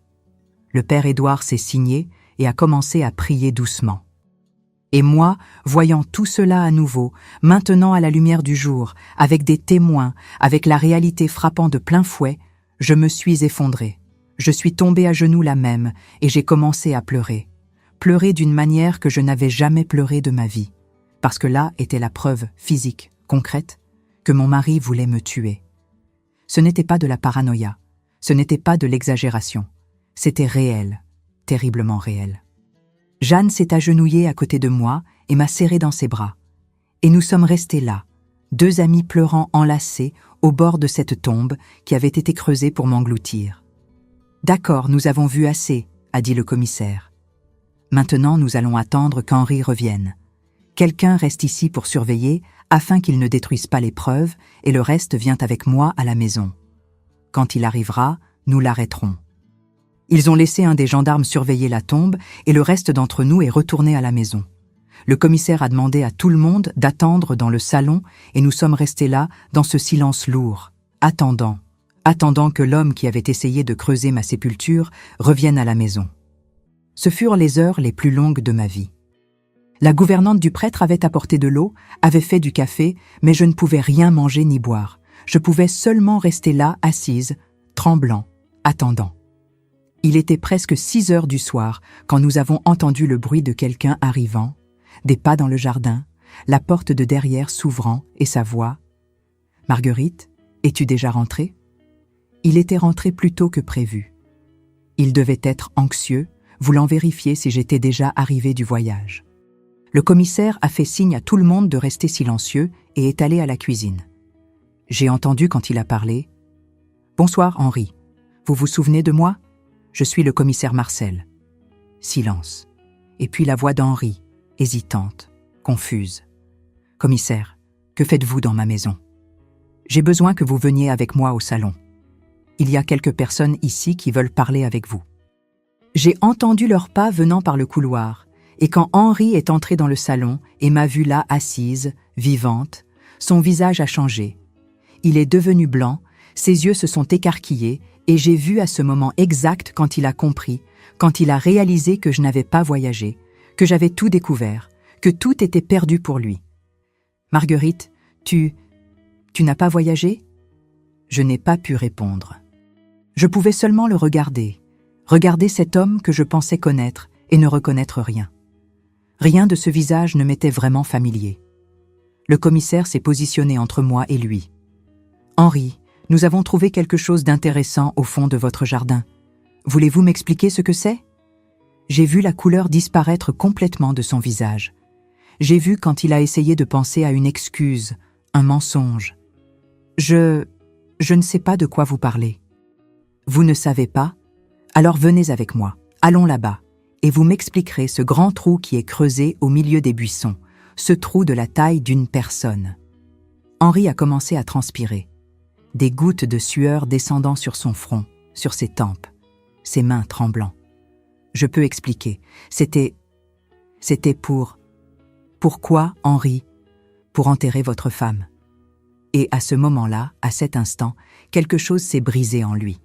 Le père Édouard s'est signé et a commencé à prier doucement. Et moi, voyant tout cela à nouveau, maintenant à la lumière du jour, avec des témoins, avec la réalité frappant de plein fouet, je me suis effondré. Je suis tombé à genoux là même et j'ai commencé à pleurer. Pleurer d'une manière que je n'avais jamais pleuré de ma vie. Parce que là était la preuve physique, concrète, que mon mari voulait me tuer. Ce n'était pas de la paranoïa, ce n'était pas de l'exagération. C'était réel, terriblement réel. Jeanne s'est agenouillée à côté de moi et m'a serré dans ses bras. Et nous sommes restés là, deux amis pleurant enlacés au bord de cette tombe qui avait été creusée pour m'engloutir. « D'accord, nous avons vu assez », a dit le commissaire. « Maintenant, nous allons attendre qu'Henri revienne. Quelqu'un reste ici pour surveiller afin qu'il ne détruise pas les preuves et le reste vient avec moi à la maison. Quand il arrivera, nous l'arrêterons. » Ils ont laissé un des gendarmes surveiller la tombe et le reste d'entre nous est retourné à la maison. Le commissaire a demandé à tout le monde d'attendre dans le salon et nous sommes restés là, dans ce silence lourd, attendant que l'homme qui avait essayé de creuser ma sépulture revienne à la maison. Ce furent les heures les plus longues de ma vie. La gouvernante du prêtre avait apporté de l'eau, avait fait du café, mais je ne pouvais rien manger ni boire. Je pouvais seulement rester là, assise, tremblant, attendant. Il était presque 6 heures du soir quand nous avons entendu le bruit de quelqu'un arrivant, des pas dans le jardin, la porte de derrière s'ouvrant et sa voix. « Marguerite, es-tu déjà rentrée ?» Il était rentré plus tôt que prévu. Il devait être anxieux, voulant vérifier si j'étais déjà arrivée du voyage. Le commissaire a fait signe à tout le monde de rester silencieux et est allé à la cuisine. J'ai entendu quand il a parlé. « Bonsoir Henri, vous vous souvenez de moi ? Je suis le commissaire Marcel. » Silence. Et puis la voix d'Henri, hésitante, confuse. « Commissaire, que faites-vous dans ma maison ? J'ai besoin que vous veniez avec moi au salon. Il y a quelques personnes ici qui veulent parler avec vous. » J'ai entendu leurs pas venant par le couloir, et quand Henri est entré dans le salon et m'a vue là assise, vivante, son visage a changé. Il est devenu blanc, ses yeux se sont écarquillés, et j'ai vu à ce moment exact quand il a compris, quand il a réalisé que je n'avais pas voyagé, que j'avais tout découvert, que tout était perdu pour lui. « Marguerite, tu n'as pas voyagé ?» Je n'ai pas pu répondre. Je pouvais seulement le regarder cet homme que je pensais connaître et ne reconnaître rien. Rien de ce visage ne m'était vraiment familier. Le commissaire s'est positionné entre moi et lui. « Henri, nous avons trouvé quelque chose d'intéressant au fond de votre jardin. Voulez-vous m'expliquer ce que c'est ?» J'ai vu la couleur disparaître complètement de son visage. J'ai vu quand il a essayé de penser à une excuse, un mensonge. Je ne sais pas de quoi vous parlez. » Vous ne savez pas ? Alors venez avec moi, allons là-bas, et vous m'expliquerez ce grand trou qui est creusé au milieu des buissons, ce trou de la taille d'une personne. Henri a commencé à transpirer. Des gouttes de sueur descendant sur son front, sur ses tempes, ses mains tremblant. Je peux expliquer. C'était pour... Pourquoi, Henri ? Pour enterrer votre femme. Et à ce moment-là, à cet instant, quelque chose s'est brisé en lui.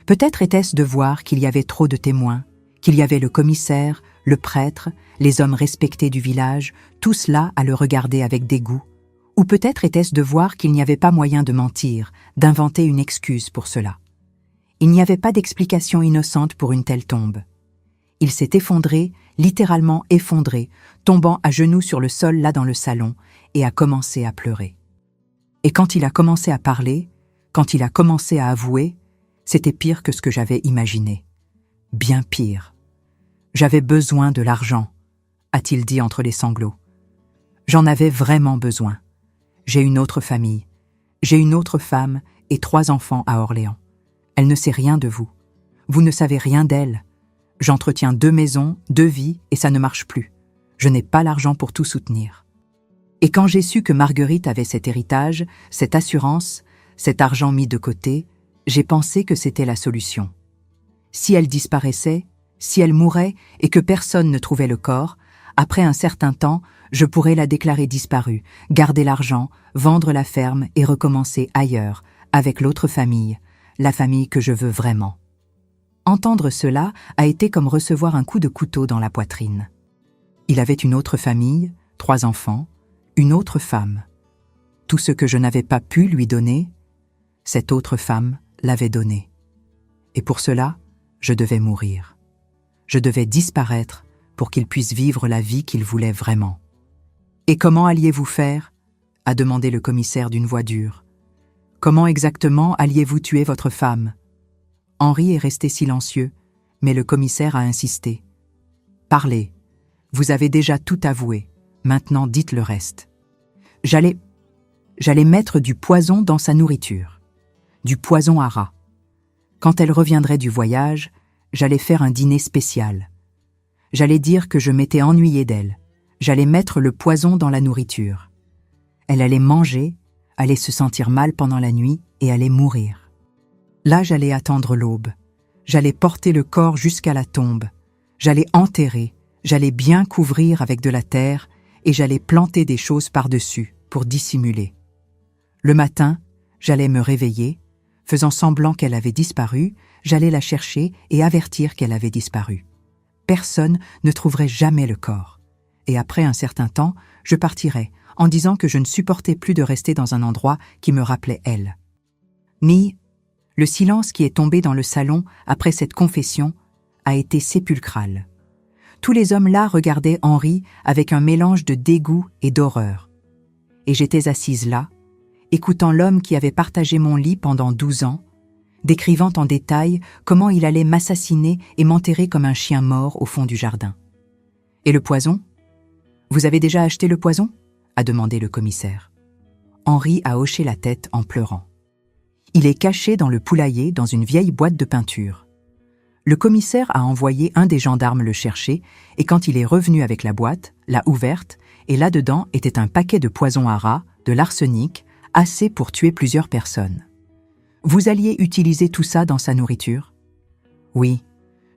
Peut-être était-ce de voir qu'il y avait trop de témoins, qu'il y avait le commissaire, le prêtre, les hommes respectés du village, tous là à le regarder avec dégoût. Ou peut-être était-ce de voir qu'il n'y avait pas moyen de mentir, d'inventer une excuse pour cela. Il n'y avait pas d'explication innocente pour une telle tombe. Il s'est effondré, littéralement effondré, tombant à genoux sur le sol là dans le salon, et a commencé à pleurer. Et quand il a commencé à parler, quand il a commencé à avouer, c'était pire que ce que j'avais imaginé. Bien pire. « J'avais besoin de l'argent », a-t-il dit entre les sanglots. J'en avais vraiment besoin. J'ai une autre famille. J'ai une autre femme et 3 enfants à Orléans. Elle ne sait rien de vous. Vous ne savez rien d'elle. J'entretiens 2 maisons, 2 vies, et ça ne marche plus. Je n'ai pas l'argent pour tout soutenir. Et quand j'ai su que Marguerite avait cet héritage, cette assurance, cet argent mis de côté, j'ai pensé que c'était la solution. Si elle disparaissait, si elle mourait et que personne ne trouvait le corps, après un certain temps, je pourrais la déclarer disparue, garder l'argent, vendre la ferme et recommencer ailleurs, avec l'autre famille, la famille que je veux vraiment. Entendre cela a été comme recevoir un coup de couteau dans la poitrine. Il avait une autre famille, 3 enfants, une autre femme. Tout ce que je n'avais pas pu lui donner, cette autre femme l'avait donné. Et pour cela, je devais mourir. Je devais disparaître pour qu'il puisse vivre la vie qu'il voulait vraiment. « Et comment alliez-vous faire » a demandé le commissaire d'une voix dure. « Comment exactement alliez-vous tuer votre femme » Henri est resté silencieux, mais le commissaire a insisté. « Parlez. Vous avez déjà tout avoué. Maintenant, dites le reste. » J'allais mettre du poison dans sa nourriture. Du poison à rat. Quand elle reviendrait du voyage, j'allais faire un dîner spécial. J'allais dire que je m'étais ennuyé d'elle. J'allais mettre le poison dans la nourriture. Elle allait manger, allait se sentir mal pendant la nuit et allait mourir. Là, j'allais attendre l'aube. J'allais porter le corps jusqu'à la tombe. J'allais enterrer, j'allais bien couvrir avec de la terre et j'allais planter des choses par-dessus pour dissimuler. Le matin, j'allais me réveiller, faisant semblant qu'elle avait disparu, j'allais la chercher et avertir qu'elle avait disparu. Personne ne trouverait jamais le corps. Et après un certain temps, je partirais en disant que je ne supportais plus de rester dans un endroit qui me rappelait elle. Le silence qui est tombé dans le salon après cette confession a été sépulcral. Tous les hommes là regardaient Henri avec un mélange de dégoût et d'horreur. Et j'étais assise là, écoutant l'homme qui avait partagé mon lit pendant 12 ans, décrivant en détail comment il allait m'assassiner et m'enterrer comme un chien mort au fond du jardin. « Et le poison ? Vous avez déjà acheté le poison ?» a demandé le commissaire. Henri a hoché la tête en pleurant. Il est caché dans le poulailler dans une vieille boîte de peinture. Le commissaire a envoyé un des gendarmes le chercher et quand il est revenu avec la boîte, l'a ouverte et là-dedans était un paquet de poison à rats, de l'arsenic, assez pour tuer plusieurs personnes. Vous alliez utiliser tout ça dans sa nourriture ? Oui,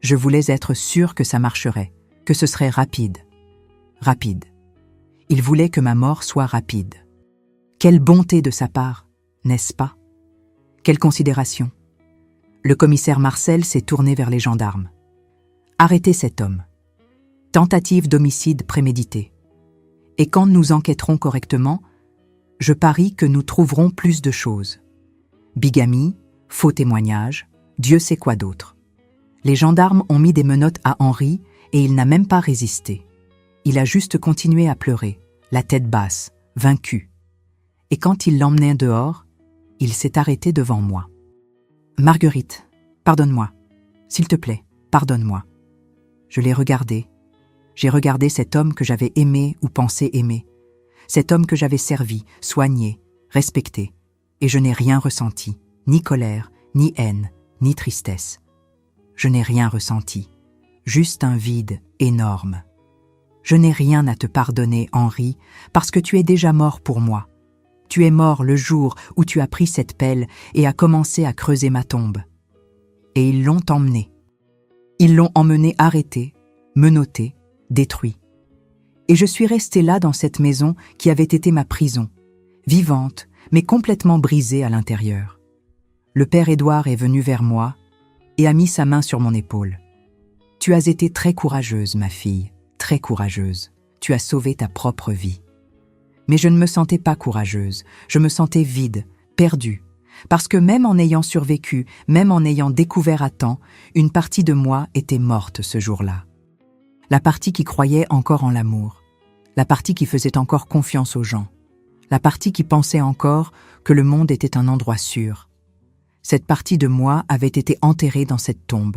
je voulais être sûr que ça marcherait, que ce serait rapide. Rapide. Il voulait que ma mort soit rapide. Quelle bonté de sa part, n'est-ce pas ? Quelle considération. Le commissaire Marcel s'est tourné vers les gendarmes. Arrêtez cet homme. Tentative d'homicide prémédité. Et quand nous enquêterons correctement, je parie que nous trouverons plus de choses. Bigamie, faux témoignage, Dieu sait quoi d'autre. Les gendarmes ont mis des menottes à Henri et il n'a même pas résisté. Il a juste continué à pleurer, la tête basse, vaincu. Et quand il l'emmenait dehors, il s'est arrêté devant moi. « Marguerite, pardonne-moi. S'il te plaît, pardonne-moi. » Je l'ai regardé. J'ai regardé cet homme que j'avais aimé ou pensé aimer. Cet homme que j'avais servi, soigné, respecté. Et je n'ai rien ressenti, ni colère, ni haine, ni tristesse. Je n'ai rien ressenti, juste un vide énorme. Je n'ai rien à te pardonner, Henri, parce que tu es déjà mort pour moi. Tu es mort le jour où tu as pris cette pelle et as commencé à creuser ma tombe. Et ils l'ont emmené. Ils l'ont emmené arrêté, menotté, détruit. Et je suis restée là dans cette maison qui avait été ma prison, vivante, mais complètement brisée à l'intérieur. Le père Édouard est venu vers moi et a mis sa main sur mon épaule. « Tu as été très courageuse, ma fille, très courageuse. Tu as sauvé ta propre vie. » Mais je ne me sentais pas courageuse, je me sentais vide, perdue, parce que même en ayant survécu, même en ayant découvert à temps, une partie de moi était morte ce jour-là. la partie qui croyait encore en l'amour, la partie qui faisait encore confiance aux gens, la partie qui pensait encore que le monde était un endroit sûr. Cette partie de moi avait été enterrée dans cette tombe,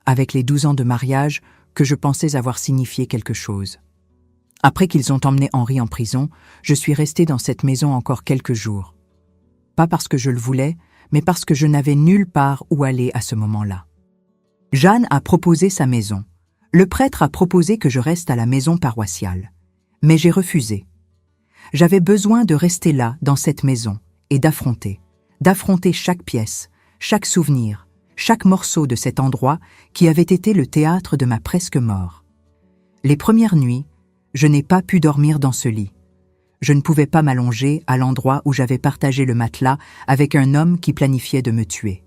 avec les 12 ans de mariage que je pensais avoir signifié quelque chose. Après qu'ils ont emmené Henri en prison, je suis restée dans cette maison encore quelques jours. Pas parce que je le voulais, mais parce que je n'avais nulle part où aller à ce moment-là. Jeanne a proposé sa maison. Le prêtre a proposé que je reste à la maison paroissiale. Mais j'ai refusé. J'avais besoin de rester là, dans cette maison, et d'affronter chaque pièce, chaque souvenir, chaque morceau de cet endroit qui avait été le théâtre de ma presque mort. Les premières nuits, je n'ai pas pu dormir dans ce lit. Je ne pouvais pas m'allonger à l'endroit où j'avais partagé le matelas avec un homme qui planifiait de me tuer.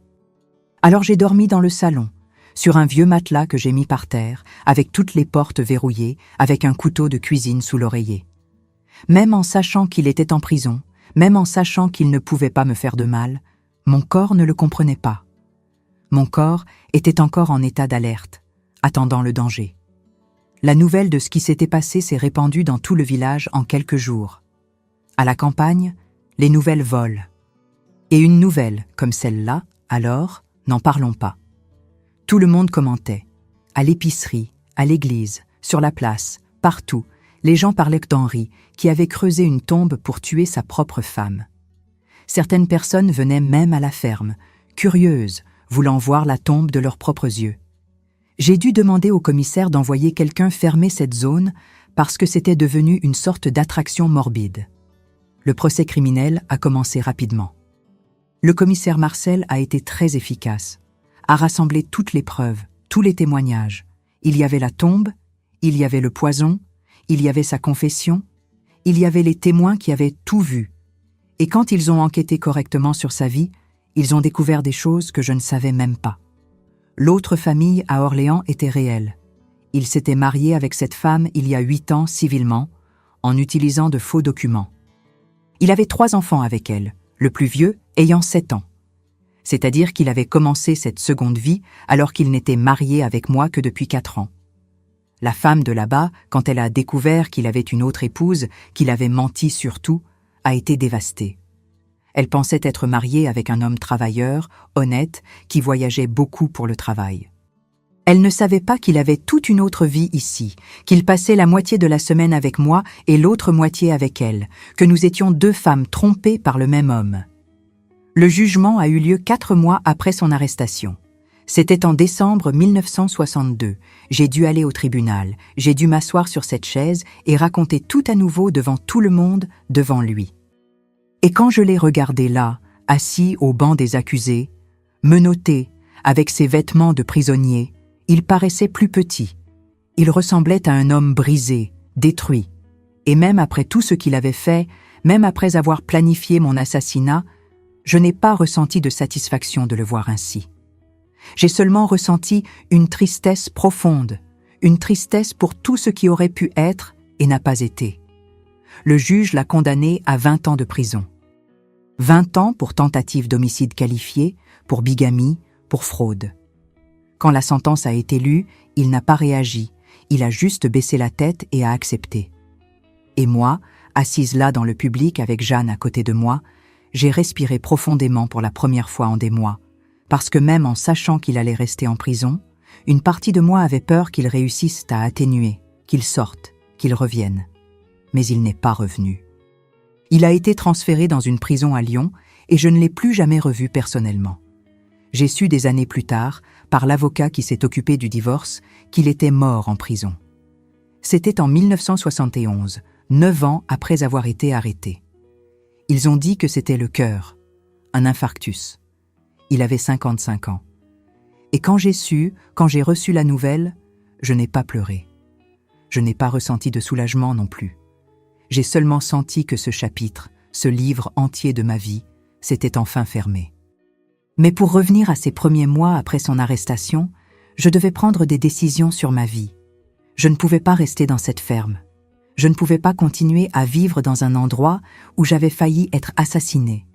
Alors j'ai dormi dans le salon, sur un vieux matelas que j'ai mis par terre, avec toutes les portes verrouillées, avec un couteau de cuisine sous l'oreiller. Même en sachant qu'il était en prison, même en sachant qu'il ne pouvait pas me faire de mal, mon corps ne le comprenait pas. Mon corps était encore en état d'alerte, attendant le danger. La nouvelle de ce qui s'était passé s'est répandue dans tout le village en quelques jours. À la campagne, les nouvelles volent. Et une nouvelle, comme celle-là, alors, n'en parlons pas. Tout le monde commentait. À l'épicerie, à l'église, sur la place, partout, les gens parlaient d'Henri, qui avait creusé une tombe pour tuer sa propre femme. Certaines personnes venaient même à la ferme, curieuses, voulant voir la tombe de leurs propres yeux. J'ai dû demander au commissaire d'envoyer quelqu'un fermer cette zone parce que c'était devenu une sorte d'attraction morbide. Le procès criminel a commencé rapidement. Le commissaire Marcel a été très efficace, a rassemblé toutes les preuves, tous les témoignages. Il y avait la tombe, il y avait le poison, il y avait sa confession, il y avait les témoins qui avaient tout vu. Et quand ils ont enquêté correctement sur sa vie, ils ont découvert des choses que je ne savais même pas. L'autre famille à Orléans était réelle. Il s'était marié avec cette femme il y a 8 ans civilement, en utilisant de faux documents. Il avait 3 enfants avec elle, le plus vieux ayant 7 ans. C'est-à-dire qu'il avait commencé cette seconde vie alors qu'il n'était marié avec moi que depuis 4 ans. La femme de là-bas, quand elle a découvert qu'il avait une autre épouse, qu'il avait menti sur tout, a été dévastée. Elle pensait être mariée avec un homme travailleur, honnête, qui voyageait beaucoup pour le travail. Elle ne savait pas qu'il avait toute une autre vie ici, qu'il passait la moitié de la semaine avec moi et l'autre moitié avec elle, que nous étions 2 femmes trompées par le même homme. Le jugement a eu lieu 4 mois après son arrestation. C'était en décembre 1962. J'ai dû aller au tribunal, j'ai dû m'asseoir sur cette chaise et raconter tout à nouveau devant tout le monde, devant lui. Et quand je l'ai regardé là, assis au banc des accusés, menotté, avec ses vêtements de prisonnier, il paraissait plus petit. Il ressemblait à un homme brisé, détruit. Et même après tout ce qu'il avait fait, même après avoir planifié mon assassinat, je n'ai pas ressenti de satisfaction de le voir ainsi. J'ai seulement ressenti une tristesse profonde, une tristesse pour tout ce qui aurait pu être et n'a pas été. Le juge l'a condamné à 20 ans de prison. 20 ans pour tentative d'homicide qualifié, pour bigamie, pour fraude. Quand la sentence a été lue, il n'a pas réagi, il a juste baissé la tête et a accepté. Et moi, assise là dans le public avec Jeanne à côté de moi, j'ai respiré profondément pour la première fois en des mois, parce que même en sachant qu'il allait rester en prison, une partie de moi avait peur qu'il réussisse à atténuer, qu'il sorte, qu'il revienne. Mais il n'est pas revenu. Il a été transféré dans une prison à Lyon et je ne l'ai plus jamais revu personnellement. J'ai su des années plus tard, par l'avocat qui s'est occupé du divorce, qu'il était mort en prison. C'était en 1971, 9 ans après avoir été arrêté. Ils ont dit que c'était le cœur, un infarctus. Il avait 55 ans. Et quand j'ai reçu la nouvelle, je n'ai pas pleuré. Je n'ai pas ressenti de soulagement non plus. J'ai seulement senti que ce chapitre, ce livre entier de ma vie, s'était enfin fermé. Mais pour revenir à ces premiers mois après son arrestation, je devais prendre des décisions sur ma vie. Je ne pouvais pas rester dans cette ferme. Je ne pouvais pas continuer à vivre dans un endroit où j'avais failli être assassinée,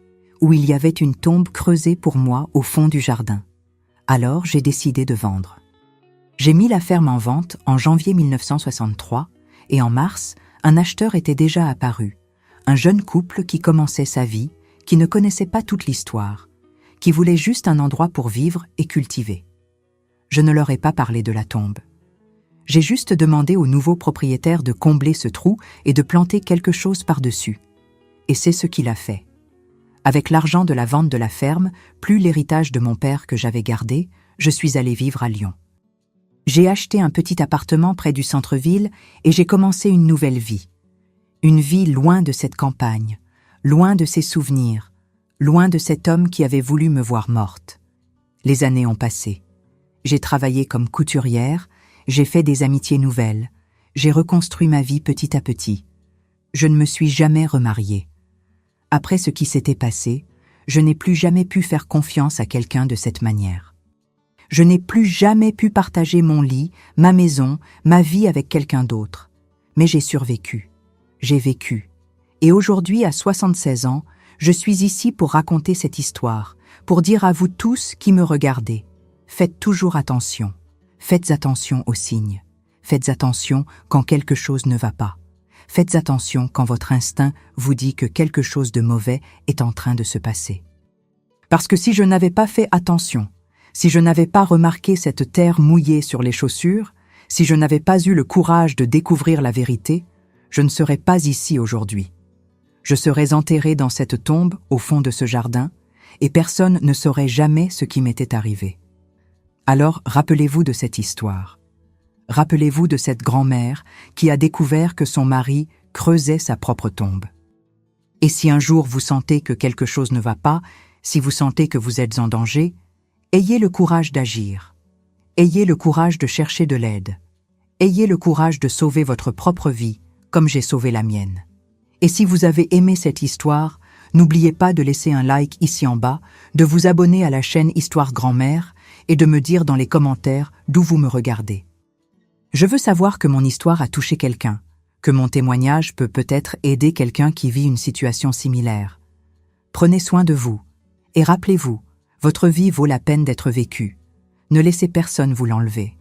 où il y avait une tombe creusée pour moi au fond du jardin. Alors j'ai décidé de vendre. J'ai mis la ferme en vente en janvier 1963 et en mars, un acheteur était déjà apparu, un jeune couple qui commençait sa vie, qui ne connaissait pas toute l'histoire, qui voulait juste un endroit pour vivre et cultiver. Je ne leur ai pas parlé de la tombe. J'ai juste demandé au nouveau propriétaire de combler ce trou et de planter quelque chose par-dessus. Et c'est ce qu'il a fait. Avec l'argent de la vente de la ferme, plus l'héritage de mon père que j'avais gardé, je suis allé vivre à Lyon. J'ai acheté un petit appartement près du centre-ville et j'ai commencé une nouvelle vie. Une vie loin de cette campagne, loin de ses souvenirs, loin de cet homme qui avait voulu me voir morte. Les années ont passé. J'ai travaillé comme couturière, j'ai fait des amitiés nouvelles, j'ai reconstruit ma vie petit à petit. Je ne me suis jamais remariée. Après ce qui s'était passé, je n'ai plus jamais pu faire confiance à quelqu'un de cette manière. Je n'ai plus jamais pu partager mon lit, ma maison, ma vie avec quelqu'un d'autre. Mais j'ai survécu. J'ai vécu. Et aujourd'hui, à 76 ans, je suis ici pour raconter cette histoire, pour dire à vous tous qui me regardez, faites toujours attention. Faites attention aux signes. Faites attention quand quelque chose ne va pas. Faites attention quand votre instinct vous dit que quelque chose de mauvais est en train de se passer. Parce que si je n'avais pas fait attention, si je n'avais pas remarqué cette terre mouillée sur les chaussures, si je n'avais pas eu le courage de découvrir la vérité, je ne serais pas ici aujourd'hui. Je serais enterré dans cette tombe au fond de ce jardin, et personne ne saurait jamais ce qui m'était arrivé. Alors rappelez-vous de cette histoire. Rappelez-vous de cette grand-mère qui a découvert que son mari creusait sa propre tombe. Et si un jour vous sentez que quelque chose ne va pas, si vous sentez que vous êtes en danger, ayez le courage d'agir. Ayez le courage de chercher de l'aide. Ayez le courage de sauver votre propre vie, comme j'ai sauvé la mienne. Et si vous avez aimé cette histoire, n'oubliez pas de laisser un like ici en bas, de vous abonner à la chaîne Histoire Grand-mère et de me dire dans les commentaires d'où vous me regardez. Je veux savoir que mon histoire a touché quelqu'un, que mon témoignage peut peut-être aider quelqu'un qui vit une situation similaire. Prenez soin de vous, et rappelez-vous, votre vie vaut la peine d'être vécue. Ne laissez personne vous l'enlever.